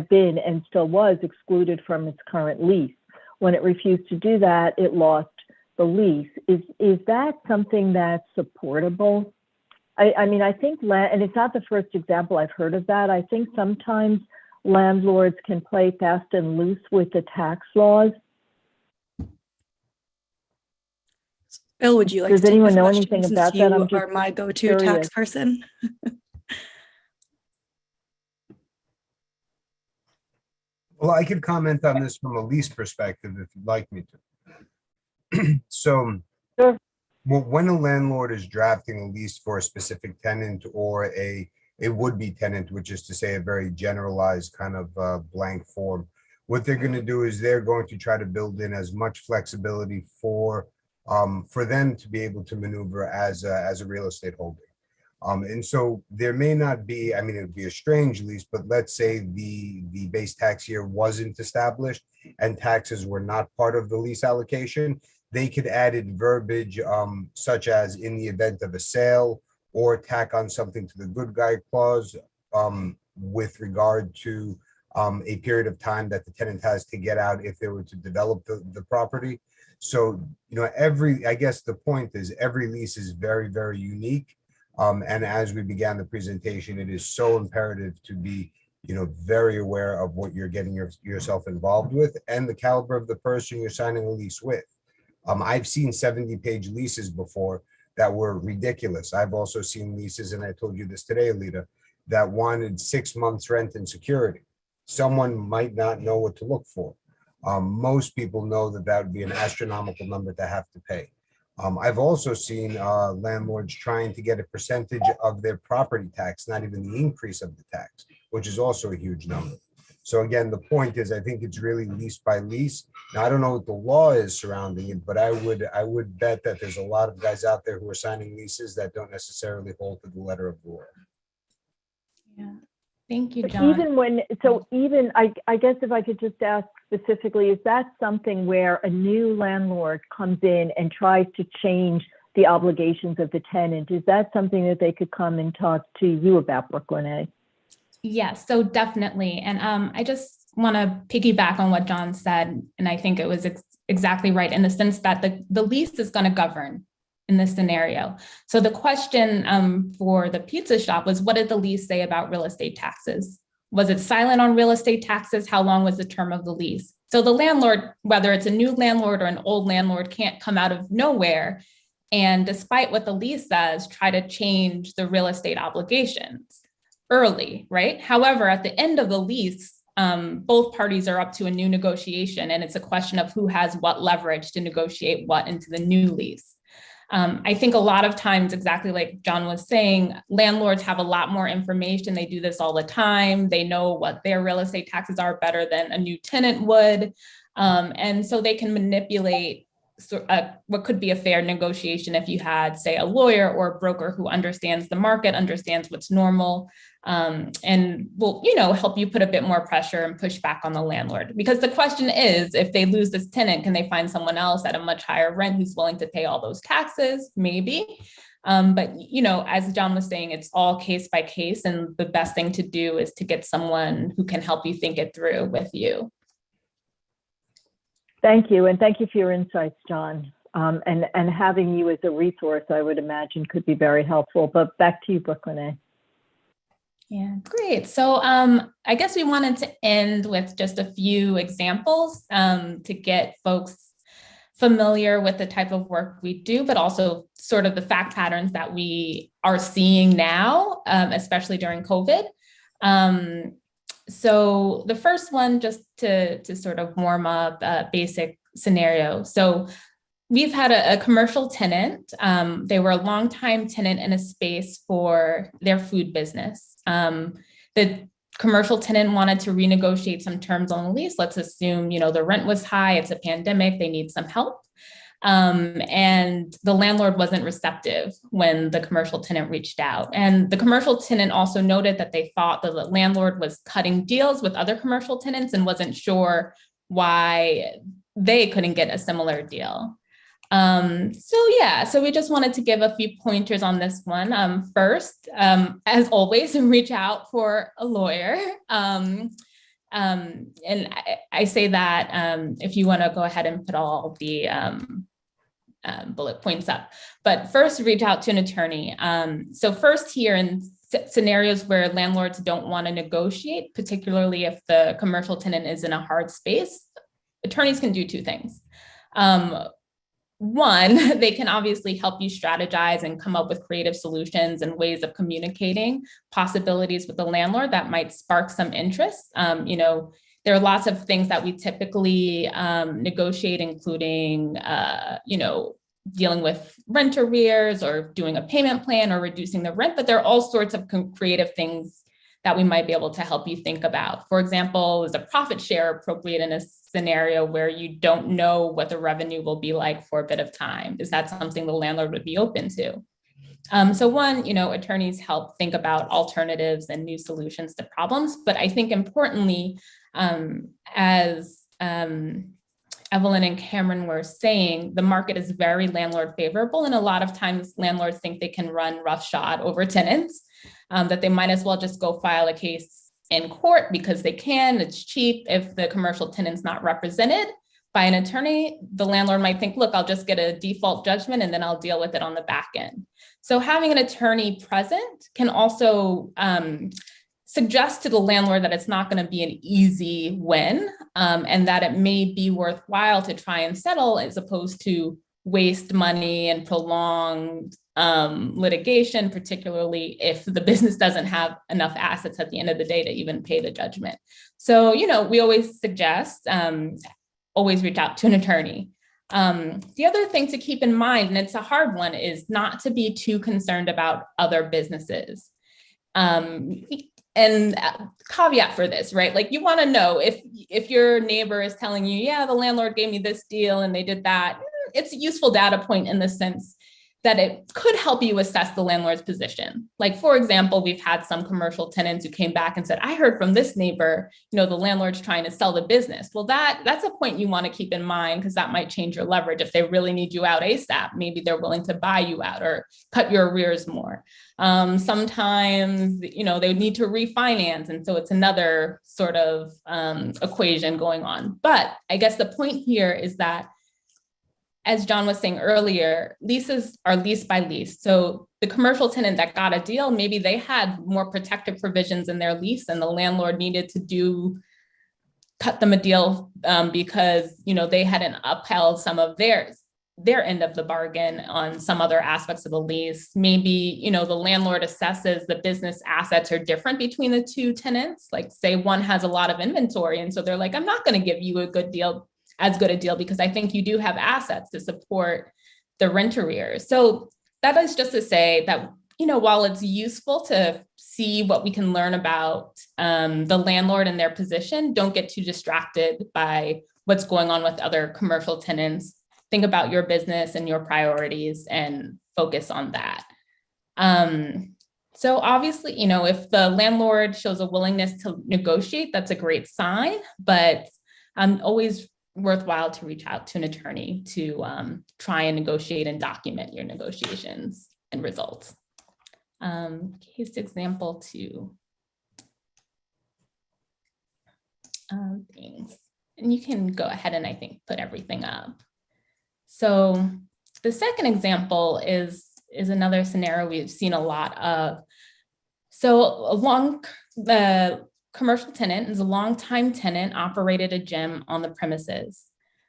been and still was excluded from its current lease. When it refused to do that, it lost the lease. Is that something that's supportable? I mean, I think, and it's not the first example I've heard of that. I think sometimes landlords can play fast and loose with the tax laws. Bill, would you like Does to take anyone this know question anything since about you that? I'm just are my go-to curious. tax person? Well, I could comment on this from a lease perspective if you'd like me to. So, sure. Well, when a landlord is drafting a lease for a specific tenant or a would-be tenant, which is to say a very generalized kind of blank form, what they're going to do is they're going to try to build in as much flexibility for them to be able to maneuver as a real estate holding. And so there may not be, I mean, it would be a strange lease, but let's say the base tax year wasn't established and taxes were not part of the lease allocation. They could add in verbiage such as in the event of a sale, or tack on something to the good guy clause with regard to a period of time that the tenant has to get out if they were to develop the property. So, you know, I guess the point is every lease is very, very unique. And as we began the presentation, it is so imperative to be, you know, very aware of what you're getting yourself involved with and the caliber of the person you're signing a lease with. I've seen 70-page leases before that were ridiculous. I've also seen leases, and I told you this today, Alita, that wanted 6 months rent and security. Someone might not know what to look for. Most people know that that would be an astronomical number to have to pay. I've also seen landlords trying to get a percentage of their property tax, not even the increase of the tax, which is also a huge number. So again, the point is, I think it's really lease by lease. Now, I don't know what the law is surrounding it, but I would bet that there's a lot of guys out there who are signing leases that don't necessarily hold to the letter of the law. Yeah. Thank you, John. I guess if I could just ask specifically, is that something where a new landlord comes in and tries to change the obligations of the tenant? Is that something that they could come and talk to you about, Brooklyn A? Yes, so definitely. And I just want to piggyback on what John said. And I think it was exactly right in the sense that the lease is going to govern in this scenario. So the question for the pizza shop was, what did the lease say about real estate taxes? Was it silent on real estate taxes? How long was the term of the lease? So the landlord, whether it's a new landlord or an old landlord, can't come out of nowhere and, despite what the lease says, try to change the real estate obligations early, right? However, at the end of the lease, both parties are up to a new negotiation, and it's a question of who has what leverage to negotiate what into the new lease. I think a lot of times, exactly like John was saying, landlords have a lot more information. They do this all the time. They know what their real estate taxes are better than a new tenant would. And so they can manipulate what could be a fair negotiation if you had, say, a lawyer or a broker who understands the market, understands what's normal, and will, you know, help you put a bit more pressure and push back on the landlord. Because the question is, if they lose this tenant, can they find someone else at a much higher rent who's willing to pay all those taxes? Maybe. But, you know, as John was saying, it's all case by case. And the best thing to do is to get someone who can help you think it through with you. Thank you. And thank you for your insights, John. And having you as a resource, I would imagine, could be very helpful. But back to you, Brooklyn A. Yeah, great. So I guess we wanted to end with just a few examples to get folks familiar with the type of work we do, but also sort of the fact patterns that we are seeing now, especially during COVID. So the first one, just to sort of warm up a basic scenario. So we've had a commercial tenant. They were a longtime tenant in a space for their food business. The commercial tenant wanted to renegotiate some terms on the lease. Let's assume, you know, the rent was high, it's a pandemic, they need some help. And the landlord wasn't receptive when the commercial tenant reached out. And the commercial tenant also noted that they thought that the landlord was cutting deals with other commercial tenants and wasn't sure why they couldn't get a similar deal. So we just wanted to give a few pointers on this one. First, as always, reach out for a lawyer. And I say that if you want to go ahead and put all the bullet points up. But first, reach out to an attorney. So first, here in scenarios where landlords don't want to negotiate, particularly if the commercial tenant is in a hard space, attorneys can do two things. One, they can obviously help you strategize and come up with creative solutions and ways of communicating possibilities with the landlord that might spark some interest. You know, there are lots of things that we typically negotiate, including, you know, dealing with rent arrears or doing a payment plan or reducing the rent, but there are all sorts of creative things that we might be able to help you think about. For example, is a profit share appropriate in a scenario where you don't know what the revenue will be like for a bit of time? Is that something the landlord would be open to? So one, attorneys help think about alternatives and new solutions to problems. But I think importantly, as Evelyn and Cameron were saying, the market is very landlord favorable. And a lot of times landlords think they can run roughshod over tenants, that they might as well just go file a case in court because they can, it's cheap. If the commercial tenant's not represented by an attorney, the landlord might think, look, I'll just get a default judgment and then I'll deal with it on the back end. So having an attorney present can also suggest to the landlord that it's not going to be an easy win, and that it may be worthwhile to try and settle as opposed to waste money and prolong litigation, particularly if the business doesn't have enough assets at the end of the day to even pay the judgment. So, we always suggest always reach out to an attorney. The other thing to keep in mind, and it's a hard one, is not to be too concerned about other businesses. And caveat for this, right? Like, you want to know if your neighbor is telling you, yeah, the landlord gave me this deal and they did that, it's a useful data point in the sense that it could help you assess the landlord's position. Like, for example, we've had some commercial tenants who came back and said, I heard from this neighbor, the landlord's trying to sell the business. Well, that's a point you want to keep in mind, because that might change your leverage. If they really need you out ASAP, maybe they're willing to buy you out or cut your arrears more. Sometimes, they need to refinance. And so it's another sort of equation going on. But I guess the point here is that, as John was saying earlier, leases are lease by lease. So the commercial tenant that got a deal, maybe they had more protective provisions in their lease and the landlord needed to cut them a deal because, they hadn't upheld some of their end of the bargain on some other aspects of the lease. Maybe, the landlord assesses the business assets are different between the two tenants. Like, say one has a lot of inventory. And so they're like, I'm not going to give you as good a deal because I think you do have assets to support the rent arrears. So that is just to say that, while it's useful to see what we can learn about the landlord and their position, don't get too distracted by what's going on with other commercial tenants. Think about your business and your priorities and focus on that. So obviously, if the landlord shows a willingness to negotiate, that's a great sign, but always worthwhile to reach out to an attorney to try and negotiate and document your negotiations and results. Case example 2. Things. And you can go ahead and I think put everything up. So the second example is another scenario we've seen a lot of. So the commercial tenant is a longtime tenant, operated a gym on the premises.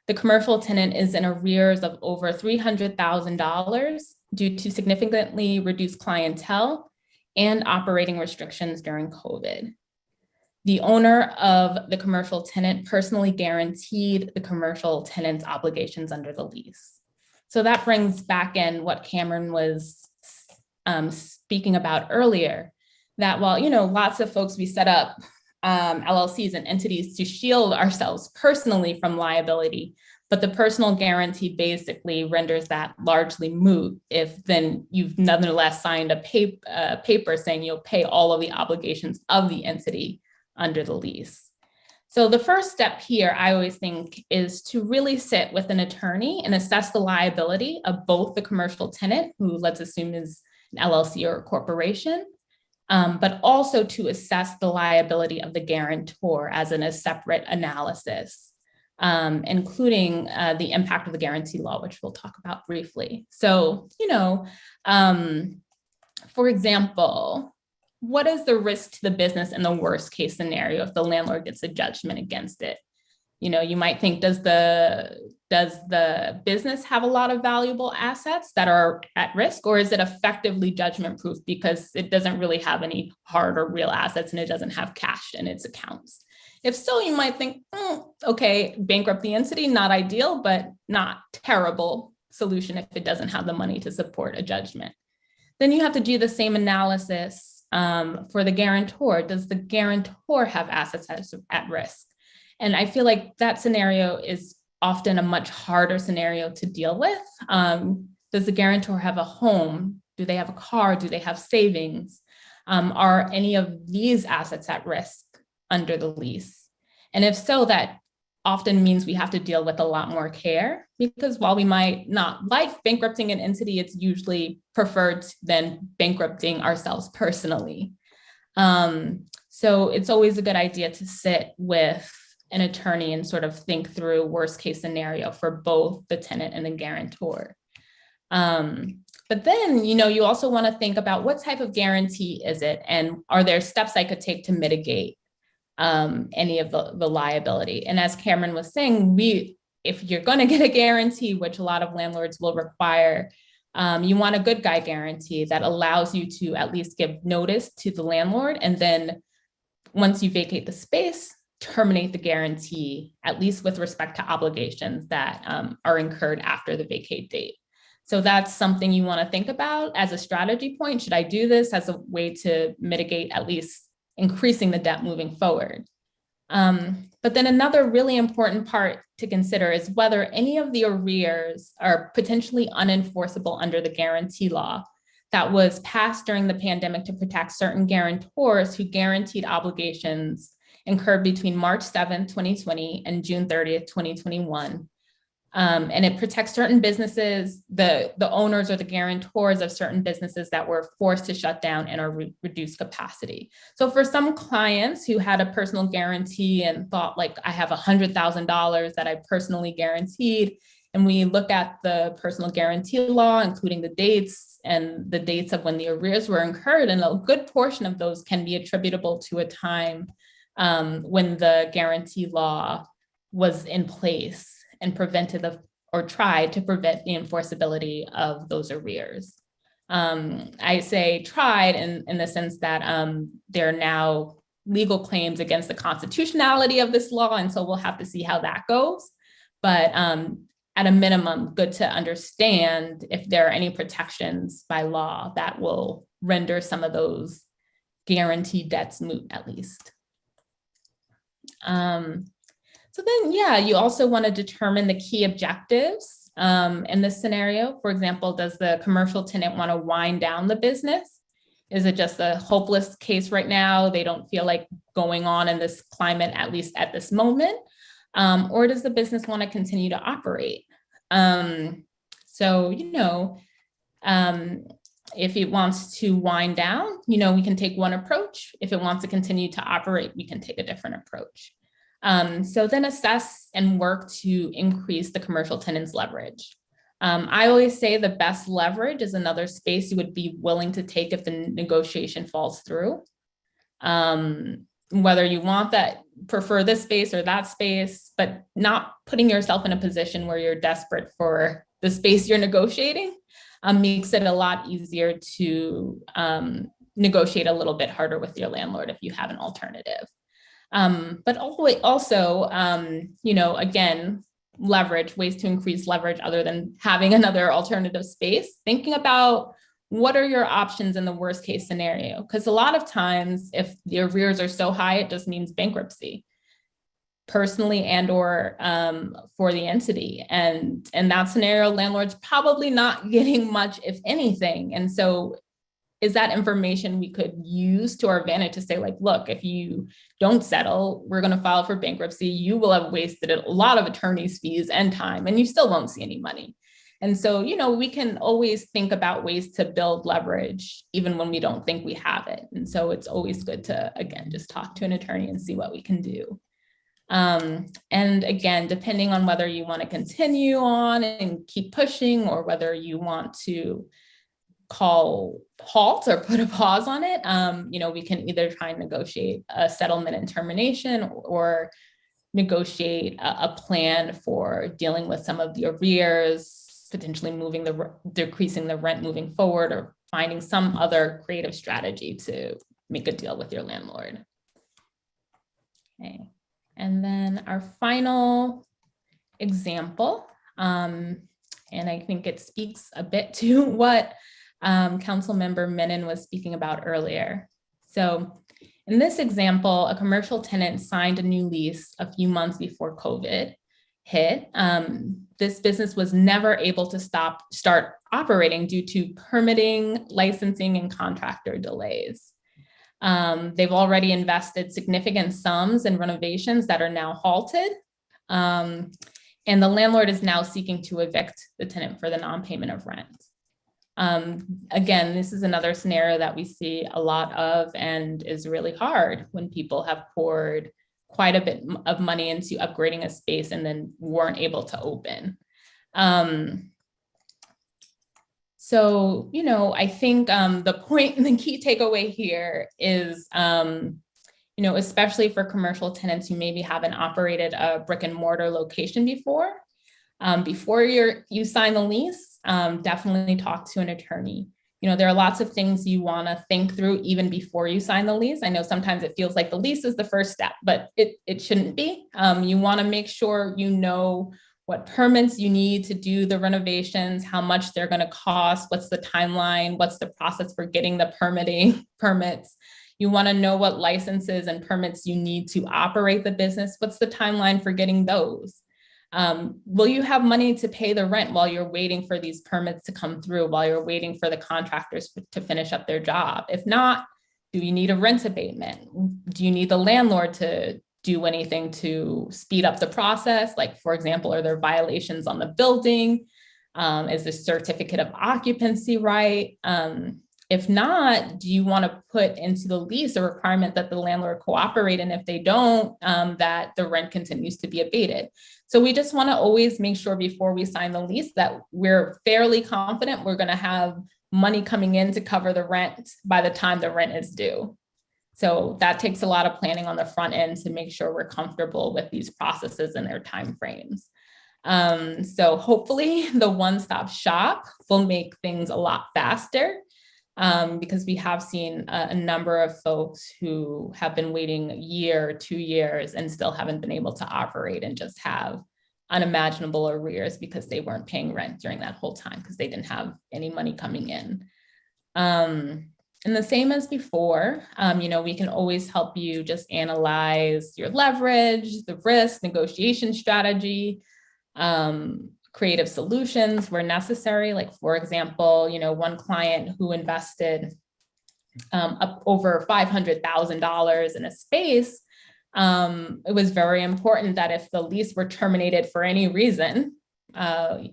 The commercial tenant is in arrears of over $300,000 due to significantly reduced clientele and operating restrictions during COVID. The owner of the commercial tenant personally guaranteed the commercial tenant's obligations under the lease. So that brings back in what Cameron was speaking about earlier, that while, lots of folks, we set up LLCs and entities to shield ourselves personally from liability, but the personal guarantee basically renders that largely moot if then you've nonetheless signed a paper saying you'll pay all of the obligations of the entity under the lease. So the first step here, I always think, is to really sit with an attorney and assess the liability of both the commercial tenant, who let's assume is an LLC or a corporation, but also to assess the liability of the guarantor as in a separate analysis, including the impact of the guarantee law, which we'll talk about briefly. So, for example, what is the risk to the business in the worst case scenario if the landlord gets a judgment against it? You might think, does the business have a lot of valuable assets that are at risk, or is it effectively judgment proof because it doesn't really have any hard or real assets and it doesn't have cash in its accounts? If so, you might think, okay, bankrupt the entity, not ideal, but not terrible solution if it doesn't have the money to support a judgment. Then you have to do the same analysis for the guarantor. Does the guarantor have assets at risk? And I feel like that scenario is often a much harder scenario to deal with. Does the guarantor have a home? Do they have a car? Do they have savings? Are any of these assets at risk under the lease? And if so, that often means we have to deal with a lot more care, because while we might not like bankrupting an entity, it's usually preferred than bankrupting ourselves personally. So it's always a good idea to sit with an attorney and sort of think through worst case scenario for both the tenant and the guarantor. But then, you also want to think about what type of guarantee is it, and are there steps I could take to mitigate any of the liability? And as Cameron was saying, if you're going to get a guarantee, which a lot of landlords will require, you want a good guy guarantee that allows you to at least give notice to the landlord, and then once you vacate the space, terminate the guarantee, at least with respect to obligations that are incurred after the vacate date. So that's something you want to think about as a strategy point. Should I do this as a way to mitigate at least increasing the debt moving forward? But then another really important part to consider is whether any of the arrears are potentially unenforceable under the guarantee law that was passed during the pandemic to protect certain guarantors who guaranteed obligations incurred between March 7th, 2020 and June 30th, 2021. And it protects certain businesses, the owners or the guarantors of certain businesses that were forced to shut down and are reduced capacity. So for some clients who had a personal guarantee and thought, like, I have $100,000 that I personally guaranteed, and we look at the personal guarantee law, including the dates and the dates of when the arrears were incurred, and a good portion of those can be attributable to a time when the guarantee law was in place and tried to prevent the enforceability of those arrears. I say tried in the sense that there are now legal claims against the constitutionality of this law, and so we'll have to see how that goes. But at a minimum, good to understand if there are any protections by law that will render some of those guaranteed debts moot, at least. So then, you also want to determine the key objectives in this scenario. For example, does the commercial tenant want to wind down the business? Is it just a hopeless case right now? They don't feel like going on in this climate, at least at this moment. Or does the business want to continue to operate? If it wants to wind down, we can take one approach. If it wants to continue to operate, we can take a different approach. So then assess and work to increase the commercial tenant's leverage. I always say the best leverage is another space you would be willing to take if the negotiation falls through. Whether you prefer this space or that space, but not putting yourself in a position where you're desperate for the space you're negotiating makes it a lot easier to negotiate a little bit harder with your landlord if you have an alternative. But also, again, leverage, ways to increase leverage other than having another alternative space, thinking about what are your options in the worst case scenario? Because a lot of times, if the arrears are so high, it just means bankruptcy, personally and or for the entity. And in that scenario, landlord's probably not getting much, if anything. And so is that information we could use to our advantage to say, like, look, if you don't settle, we're going to file for bankruptcy. You will have wasted a lot of attorney's fees and time, and you still won't see any money. And so, we can always think about ways to build leverage, even when we don't think we have it. And so it's always good to, again, just talk to an attorney and see what we can do. And again, depending on whether you want to continue on and keep pushing or whether you want to call halt or put a pause on it, we can either try and negotiate a settlement and termination or negotiate a plan for dealing with some of the arrears, potentially decreasing the rent moving forward, or finding some other creative strategy to make a deal with your landlord. Okay. And then our final example, and I think it speaks a bit to what Councilmember Menon was speaking about earlier. So in this example, a commercial tenant signed a new lease a few months before COVID hit. this business was never able to start operating due to permitting, licensing, and contractor delays. They've already invested significant sums in renovations that are now halted. And the landlord is now seeking to evict the tenant for the non-payment of rent. Again, this is another scenario that we see a lot of and is really hard when people have poured quite a bit of money into upgrading a space and then weren't able to open. So, you know, I think the point and the key takeaway here is, you know, especially for commercial tenants who maybe haven't operated a brick and mortar location before you sign the lease, definitely talk to an attorney. You know, there are lots of things you want to think through even before you sign the lease. I know sometimes it feels like the lease is the first step, but it shouldn't be. You want to make sure you know what permits you need to do the renovations, how much they're going to cost, what's the timeline, what's the process for getting the permits. You want to know what licenses and permits you need to operate the business. What's the timeline for getting those? Will you have money to pay the rent while you're waiting for these permits to come through, while you're waiting for the contractors to finish up their job? If not, do you need a rent abatement? Do you need the landlord to do anything to speed up the process? Like, for example, are there violations on the building? Is the certificate of occupancy right? If not, do you want to put into the lease a requirement that the landlord cooperate? And if they don't, that the rent continues to be abated. So we just want to always make sure before we sign the lease that we're fairly confident we're going to have money coming in to cover the rent by the time the rent is due. So that takes a lot of planning on the front end to make sure we're comfortable with these processes and their timeframes. So hopefully the one-stop shop will make things a lot faster, because we have seen a number of folks who have been waiting a year, 2 years, and still haven't been able to operate and just have unimaginable arrears because they weren't paying rent during that whole time because they didn't have any money coming in. And the same as before, you know, we can always help you just analyze your leverage, the risk, negotiation strategy, creative solutions where necessary. Like, for example, you know, one client who invested up over $500,000 in a space, it was very important that if the lease were terminated for any reason,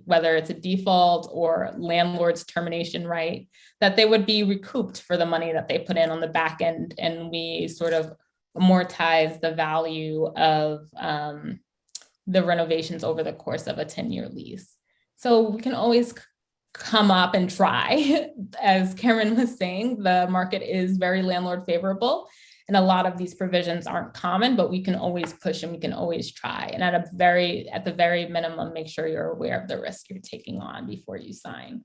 whether it's a default or landlord's termination right, that they would be recouped for the money that they put in on the back end. And we sort of amortize the value of the renovations over the course of a 10-year lease. So we can always come up and try. As Karen was saying, the market is very landlord favorable. And a lot of these provisions aren't common, but we can always push and we can always try. And at the very minimum, make sure you're aware of the risk you're taking on before you sign.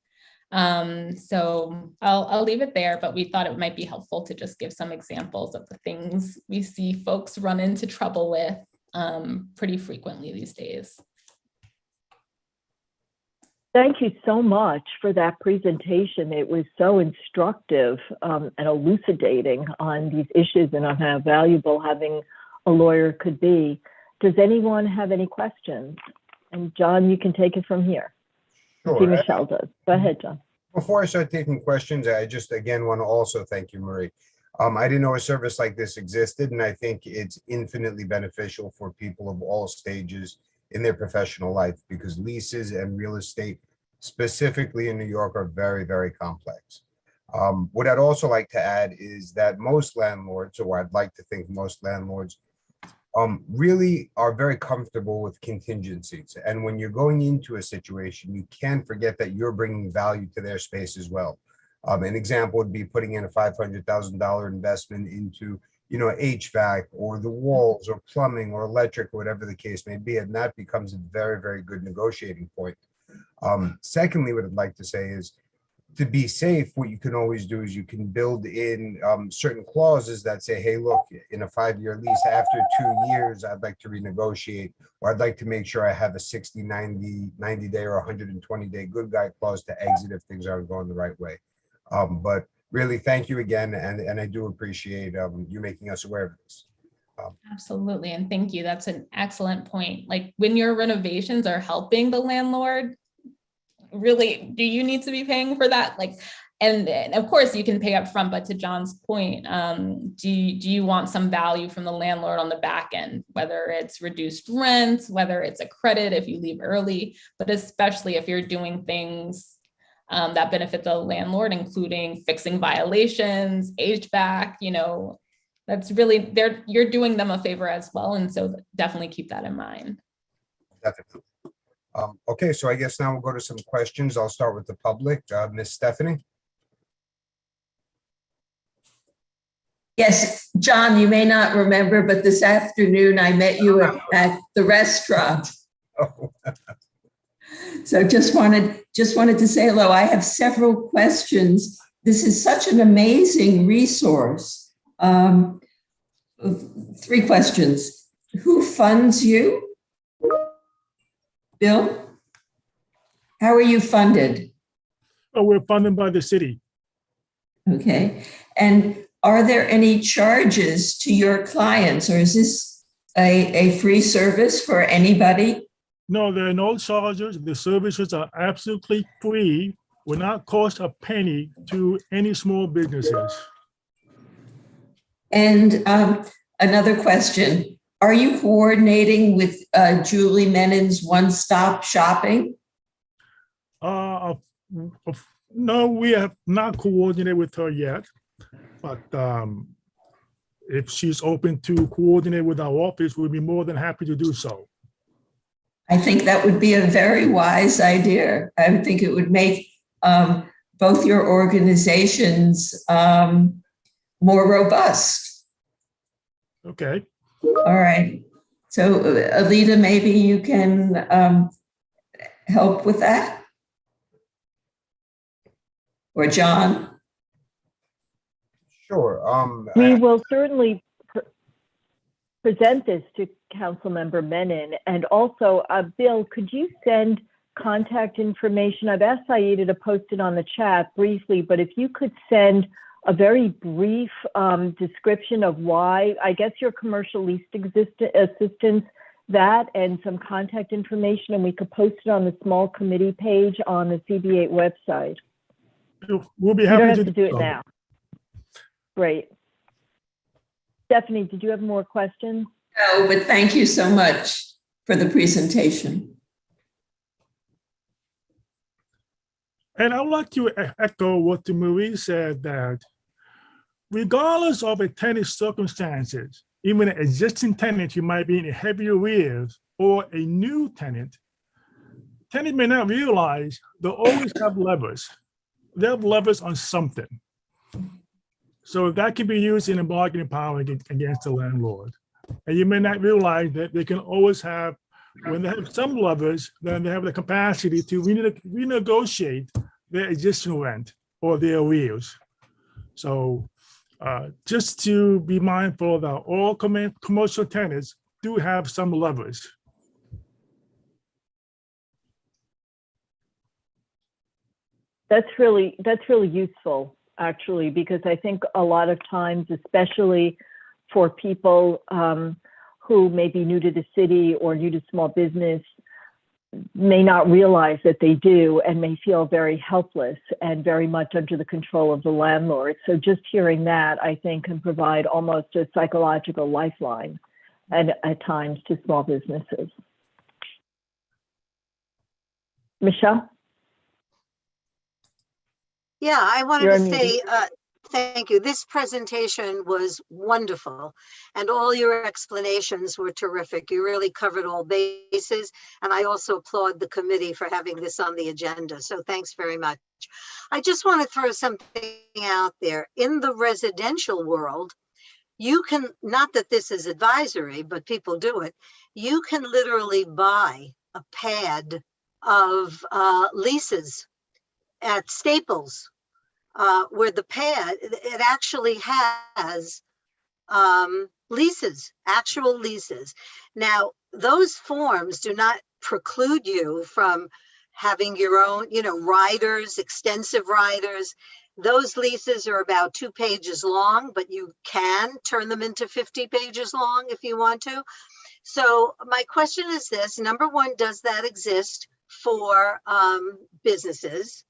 So I'll leave it there, but we thought it might be helpful to just give some examples of the things we see folks run into trouble with pretty frequently these days. Thank you so much for that presentation. It was so instructive and elucidating on these issues and on how valuable having a lawyer could be. Does anyone have any questions? And John, you can take it from here. Sure. See, Michelle does. Go ahead, John. Before I start taking questions, I just again want to also thank you, Marie. I didn't know a service like this existed, and I think it's infinitely beneficial for people of all stages in their professional life, because leases and real estate, specifically in New York, are very, very complex. What I'd also like to add is that most landlords, or I'd like to think most landlords, really are very comfortable with contingencies. And when you're going into a situation, you can't forget that you're bringing value to their space as well. An example would be putting in a $500,000 investment into, you know, HVAC or the walls or plumbing or electric or whatever the case may be. And that becomes a very, very good negotiating point. Secondly, what I'd like to say is, to be safe, what you can always do is you can build in certain clauses that say, hey, look, in a 5-year lease, after 2 years, I'd like to renegotiate, or I'd like to make sure I have a 60, 90 day or 120-day good guy clause to exit if things aren't going the right way. But really, thank you again. And I do appreciate you making us aware of this. Absolutely. And thank you. That's an excellent point. Like when your renovations are helping the landlord, really, do you need to be paying for that? Like, and of course you can pay up front, but to John's point, do you want some value from the landlord on the back end, whether it's reduced rent, whether it's a credit if you leave early, but especially if you're doing things that benefit the landlord, including fixing violations, HVAC, that's really, you're doing them a favor as well. And so definitely keep that in mind. Definitely. Okay, so I guess now we'll go to some questions. I'll start with the public. Ms. Stephanie? Yes, John, you may not remember, but this afternoon I met you at the restaurant. Oh. So just wanted to say hello. I have several questions. This is such an amazing resource. 3 questions. Who funds you? Bill? How are you funded? Oh, we're funded by the city. Okay. And are there any charges to your clients, or is this a free service for anybody? No, there are no charges. The services are absolutely free, will not cost a penny to any small businesses. And another question, are you coordinating with Julie Menin's one-stop shopping? No, we have not coordinated with her yet, but if she's open to coordinate with our office, we'd be more than happy to do so. I think that would be a very wise idea. I would think it would make both your organizations more robust. Okay. All right. So Alita, maybe you can help with that? Or John? Sure. We will certainly present this to Councilmember Menin. And also, Bill, could you send contact information? I've asked Saida to post it on the chat briefly, but if you could send a very brief description of why, I guess your commercial lease assistance, that and some contact information, and we could post it on the small committee page on the CB8 website. We'll be happy you don't have to do it now. Great. Stephanie, did you have more questions? No, but thank you so much for the presentation. And I would like to echo what the Marie said, that regardless of a tenant's circumstances, even an existing tenant who might be in heavy arrears or a new tenant may not realize they'll always have levers. They have levers on something. So that can be used in a bargaining power against the landlord. And you may not realize that they can always have, when they have some levers, then they have the capacity to renegotiate their existing rent or their arrears. So just to be mindful that all commercial tenants do have some levers. That's really useful, actually, because I think a lot of times, especially for people who may be new to the city or new to small business, may not realize that they do and may feel very helpless and very much under the control of the landlord. So just hearing that, I think, can provide almost a psychological lifeline and at times to small businesses. Michelle? Yeah, I wanted to say thank you. This presentation was wonderful, and all your explanations were terrific. You really covered all bases, and I also applaud the committee for having this on the agenda. So thanks very much. I just want to throw something out there. In the residential world, you can, not that this is advisory, but people do it, you can literally buy a pad of leases at Staples, where the pad, it actually has leases, actual leases. Now, those forms do not preclude you from having your own, riders, extensive riders. Those leases are about 2 pages long, but you can turn them into 50 pages long if you want to. So my question is this: number one, does that exist for businesses,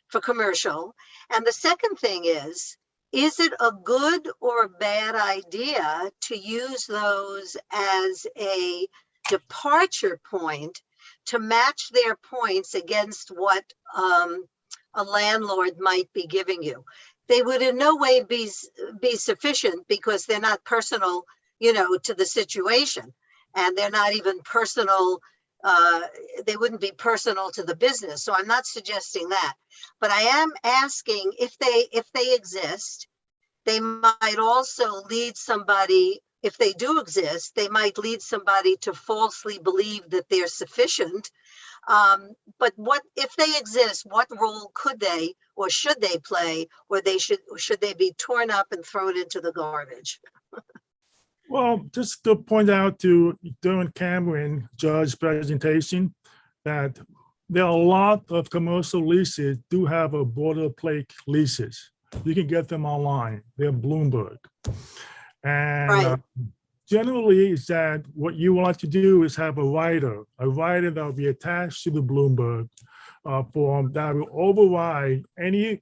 for commercial? And the second thing is it a good or a bad idea to use those as a departure point to match their points against what a landlord might be giving you? They would in no way be sufficient because they're not personal, to the situation, and they're not even personal. They wouldn't be personal to the business. So I'm not suggesting that, but I am asking if they exist. They might also lead somebody, if they do exist, they might lead somebody to falsely believe that they're sufficient. But what if they exist? What role could they or should they play, or should they be torn up and thrown into the garbage? Well, just to point out to during Cameron Judge's presentation that there are a lot of commercial leases do have a boilerplate leases. You can get them online. They're Bloomberg. And generally is that what you want to do is have a writer that will be attached to the Bloomberg form that will override any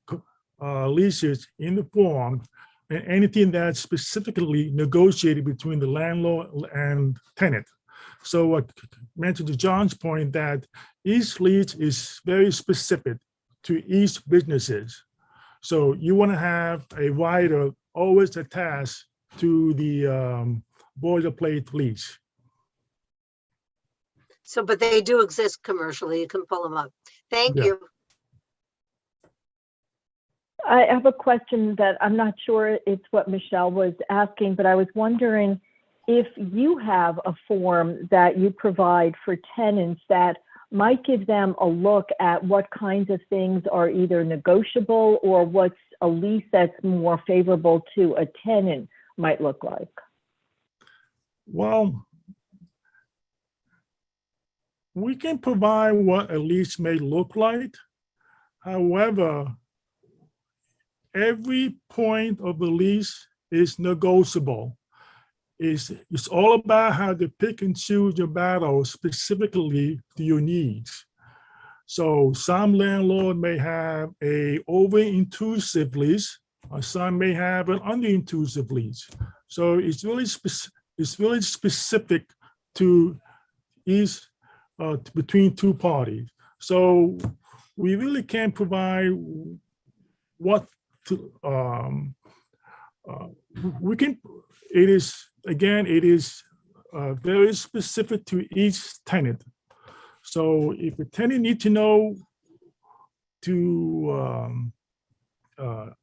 leases in the form and anything that's specifically negotiated between the landlord and tenant. So I mentioned to John's point that each lease is very specific to each businesses. So you want to have a writer always attached to the boilerplate lease. So, but they do exist commercially. You can pull them up. Thank you. I have a question that I'm not sure it's what Michelle was asking, but I was wondering if you have a form that you provide for tenants that might give them a look at what kinds of things are either negotiable or what's a lease that's more favorable to a tenant might look like. Well, we can provide what a lease may look like. However, every point of the lease is negotiable. It's all about how to pick and choose your battles specifically to your needs. So some landlord may have a over-intrusive lease, or some may have an under-intrusive lease. So it's really specific to each between two parties. So we really can't provide what we can. It is very specific to each tenant. So if a tenant needs to know to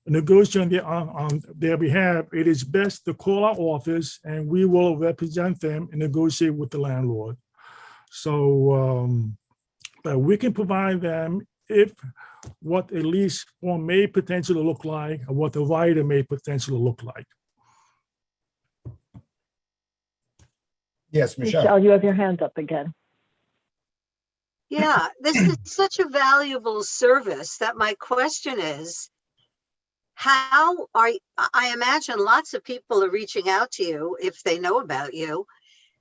negotiate on their behalf, it is best to call our office and we will represent them and negotiate with the landlord. So we can provide them if what a lease form may potentially look like or what the writer may potentially look like. Yes, Michelle. Michelle, you have your hand up again. Yeah, this is such a valuable service that my question is, how are, I imagine lots of people are reaching out to you if they know about you.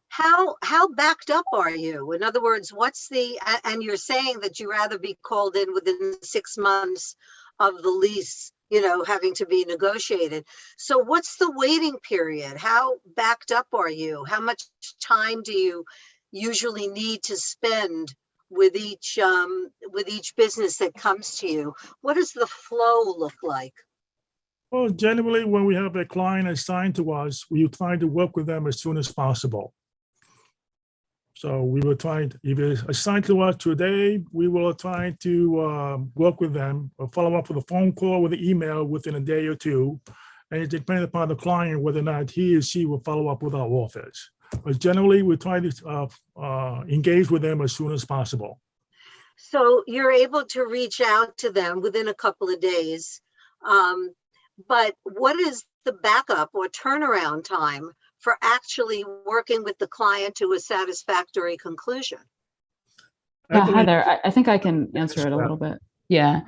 How backed up are you? In other words, what's the, and you're saying that you rather be called in within 6 months of the lease, having to be negotiated. So what's the waiting period? How backed up are you? How much time do you usually need to spend with each business that comes to you? What does the flow look like? Well, generally, when we have a client assigned to us, we try to work with them as soon as possible. So we will try to, if it's assigned to us today, we will try to work with them or follow up with a phone call with an email within a day or two. And it depends upon the client whether or not he or she will follow up with our office. But generally, we try to engage with them as soon as possible. So you're able to reach out to them within a couple of days. But what is the backup or turnaround time for actually working with the client to a satisfactory conclusion? Yeah, hi there. I think I can answer it a little bit. Yeah.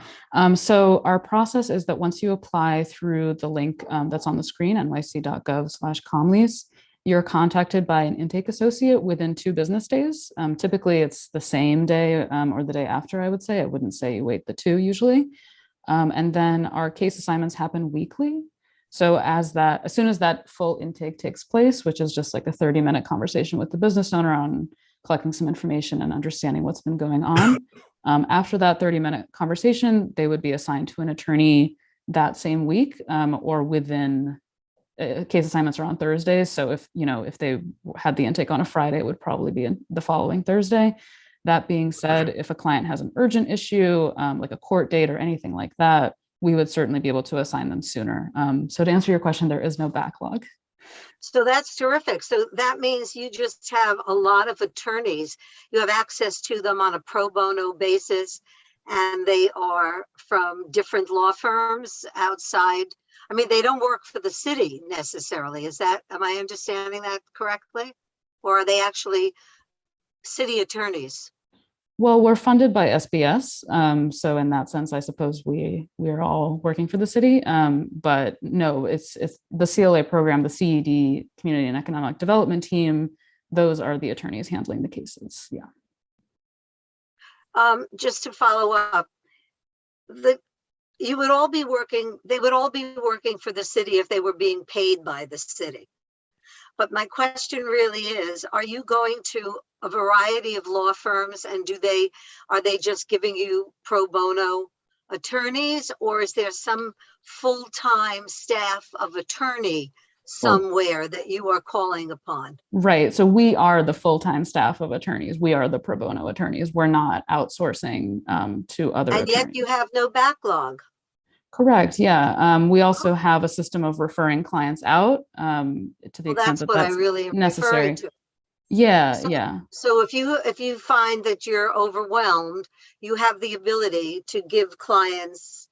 So our process is that once you apply through the link that's on the screen, nyc.gov/comlease, you're contacted by an intake associate within 2 business days. Typically, it's the same day or the day after, I would say. I wouldn't say you wait the 2 usually. And then our case assignments happen weekly. So as soon as that full intake takes place, which is just like a 30-minute conversation with the business owner on collecting some information and understanding what's been going on, after that 30-minute conversation, they would be assigned to an attorney that same week or within case assignments are on Thursdays. So if they had the intake on a Friday, it would probably be the following Thursday. That being said, if a client has an urgent issue, like a court date or anything like that, we would certainly be able to assign them sooner. So to answer your question, there is no backlog. So that's terrific. So that means you just have a lot of attorneys. You have access to them on a pro bono basis, and they are from different law firms outside. I mean, they don't work for the city necessarily. Am I understanding that correctly? Or are they actually city attorneys? Well, we're funded by SBS. So in that sense, I suppose we're all working for the city. But no, it's the CLA program, the CED, Community and Economic Development Team. Those are the attorneys handling the cases. Yeah. Just to follow up, they would all be working for the city if they were being paid by the city. But my question really is, are you going to a variety of law firms, and are they just giving you pro bono attorneys, or is there some full-time staff of attorney somewhere that you are calling upon? Right. So we are the full-time staff of attorneys. We are the pro bono attorneys. We're not outsourcing to other attorneys. And yet you have no backlog. Correct. Yeah. We also have a system of referring clients out to the extent that that's really necessary. To. Yeah. So, yeah. So if you find that you're overwhelmed, you have the ability to give clients,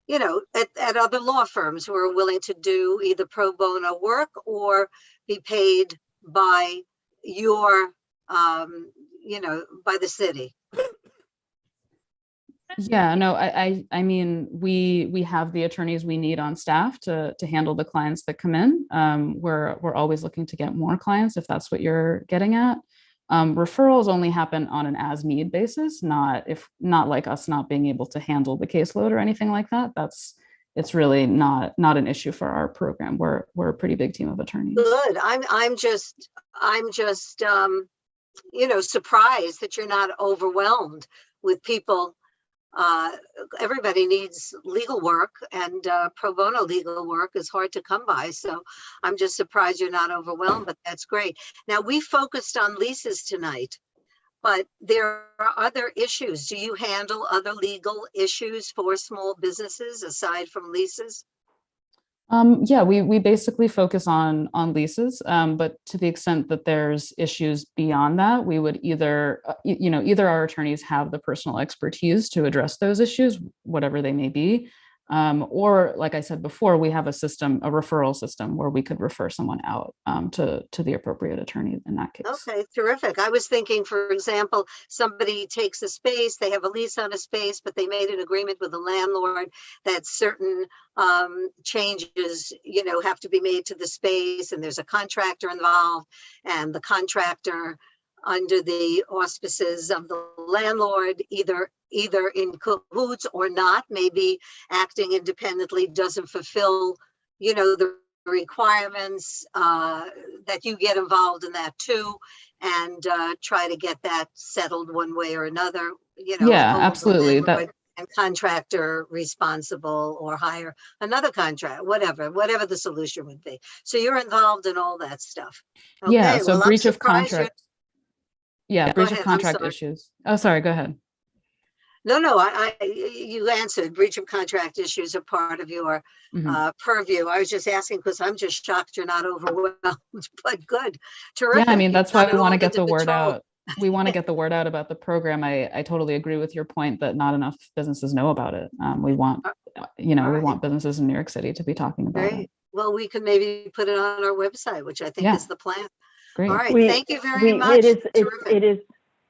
at other law firms who are willing to do either pro bono work or be paid by your, by the city. Yeah, no, I mean, we have the attorneys we need on staff to handle the clients that come in. We're always looking to get more clients if that's what you're getting at. Referrals only happen on an as-need basis, not like us not being able to handle the caseload or anything like that. It's really not an issue for our program. We're a pretty big team of attorneys. Good. I'm just surprised that you're not overwhelmed with people. Everybody needs legal work, and pro bono legal work is hard to come by. So I'm just surprised you're not overwhelmed, but that's great. Now, we focused on leases tonight, but there are other issues. Do you handle other legal issues for small businesses aside from leases? Yeah, we basically focus on leases, but to the extent that there's issues beyond that, we would either our attorneys have the personal expertise to address those issues, whatever they may be, or like I said before, we have a referral system where we could refer someone out to the appropriate attorney in that case. Okay, terrific. I was thinking, for example, somebody takes a space, they have a lease on a space, but they made an agreement with the landlord that certain changes, have to be made to the space, and there's a contractor involved, and the contractor, under the auspices of the landlord, either in cahoots or not, maybe acting independently, doesn't fulfill, the requirements, that you get involved in that too, and try to get that settled one way or another. Yeah, absolutely. And contractor responsible, or hire another contract, whatever the solution would be. So you're involved in all that stuff. Okay, yeah. So breach of contract. Yeah, breach of ahead, contract issues. Oh, sorry. Go ahead. No, you answered. Breach of contract issues are part of your purview. I was just asking because I'm just shocked you're not overwhelmed, but good. Terrific. Yeah, I mean, that's why we want to get the word out. We want to get the word out about the program. I totally agree with your point that not enough businesses know about it. We want, we want businesses in New York City to be talking about it. Well, we can maybe put it on our website, which I think is the plan. Great. All right. Thank you very much. It is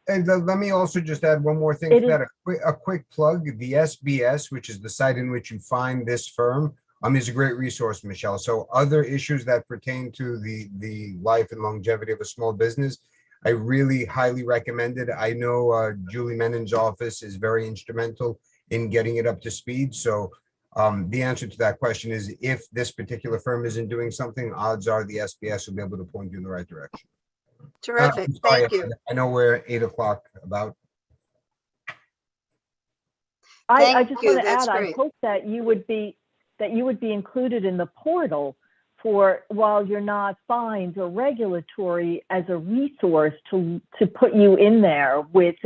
And let me also just add one more thing to that, a quick plug. The SBS, which is the site in which you find this firm, is a great resource, Michelle. So other issues that pertain to the life and longevity of a small business, I really highly recommend it. I know Julie Menon's office is very instrumental in getting it up to speed. So the answer to that question is, if this particular firm isn't doing something, odds are the SBS will be able to point you in the right direction. Terrific. Sorry, Thank you. I know we're 8 o'clock about. I just want to That's add, I great. hope that you would be included in the portal for, while you're not fines or regulatory, as a resource to put you in there with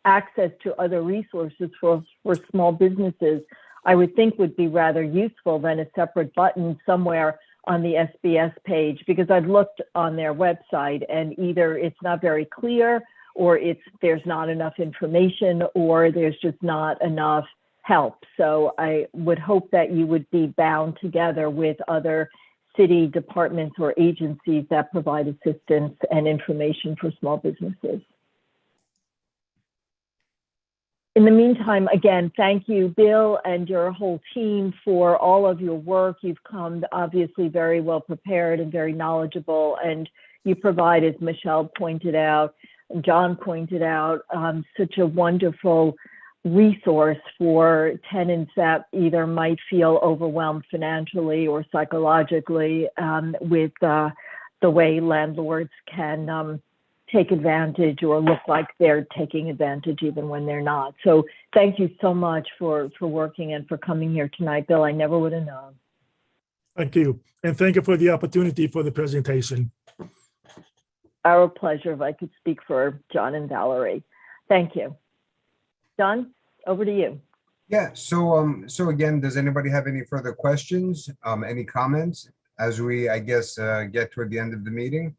access to other resources for small businesses. I would think would be rather useful than a separate button somewhere on the SBS page, because I've looked on their website and either it's not very clear, or there's not enough information, or there's just not enough help. So I would hope that you would be bound together with other city departments or agencies that provide assistance and information for small businesses. In the meantime, again, thank you, Bill, and your whole team for all of your work. You've come obviously very well prepared and very knowledgeable, and you provide, as Michelle pointed out, and John pointed out, such a wonderful resource for tenants that either might feel overwhelmed financially or psychologically with the way landlords can take advantage or look like they're taking advantage even when they're not. So thank you so much for working and for coming here tonight, Bill. I never would have known. Thank you. And thank you for the opportunity for the presentation. Our pleasure, if I could speak for John and Valerie. Thank you. John, over to you. Yeah, so again, does anybody have any further questions, any comments as we, I guess, get toward the end of the meeting?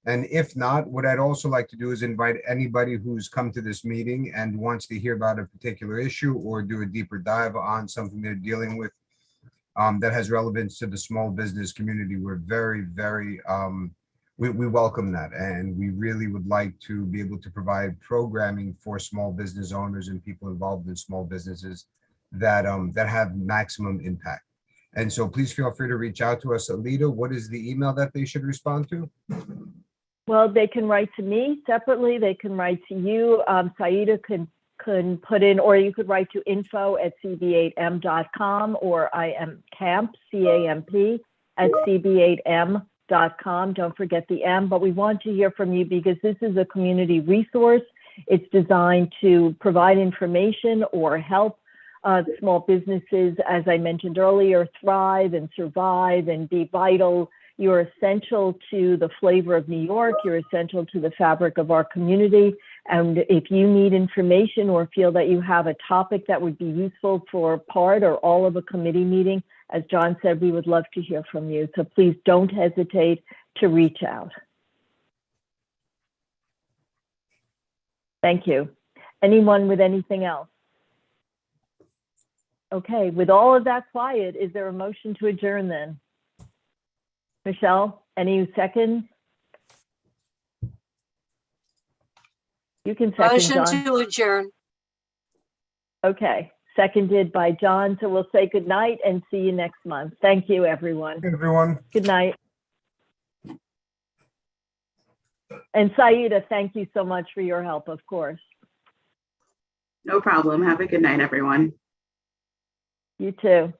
And if not, what I'd also like to do is invite anybody who's come to this meeting and wants to hear about a particular issue or do a deeper dive on something they're dealing with that has relevance to the small business community. We're very, very, we welcome that. And we really would like to be able to provide programming for small business owners and people involved in small businesses that, that have maximum impact. And so please feel free to reach out to us. Alita, what is the email that they should respond to? Well, they can write to me separately. They can write to you. Saida can put in, or you could write to info@cb8m.com, or I am Camp, C-A-M-P, at cb8m.com. Don't forget the M, but we want to hear from you because this is a community resource. It's designed to provide information or help small businesses, as I mentioned earlier, thrive and survive and be vital. You're essential to the flavor of New York. You're essential to the fabric of our community. And if you need information or feel that you have a topic that would be useful for part or all of a committee meeting, as John said, we would love to hear from you. So please don't hesitate to reach out. Thank you. Anyone with anything else? Okay, with all of that quiet, is there a motion to adjourn then? Michelle, any seconds? You can second, Motion John. to adjourn. Okay, seconded by John. So we'll say good night and see you next month. Thank you, everyone. Hey, everyone. Good night. And Saida, thank you so much for your help, of course. No problem. Have a good night, everyone. You too.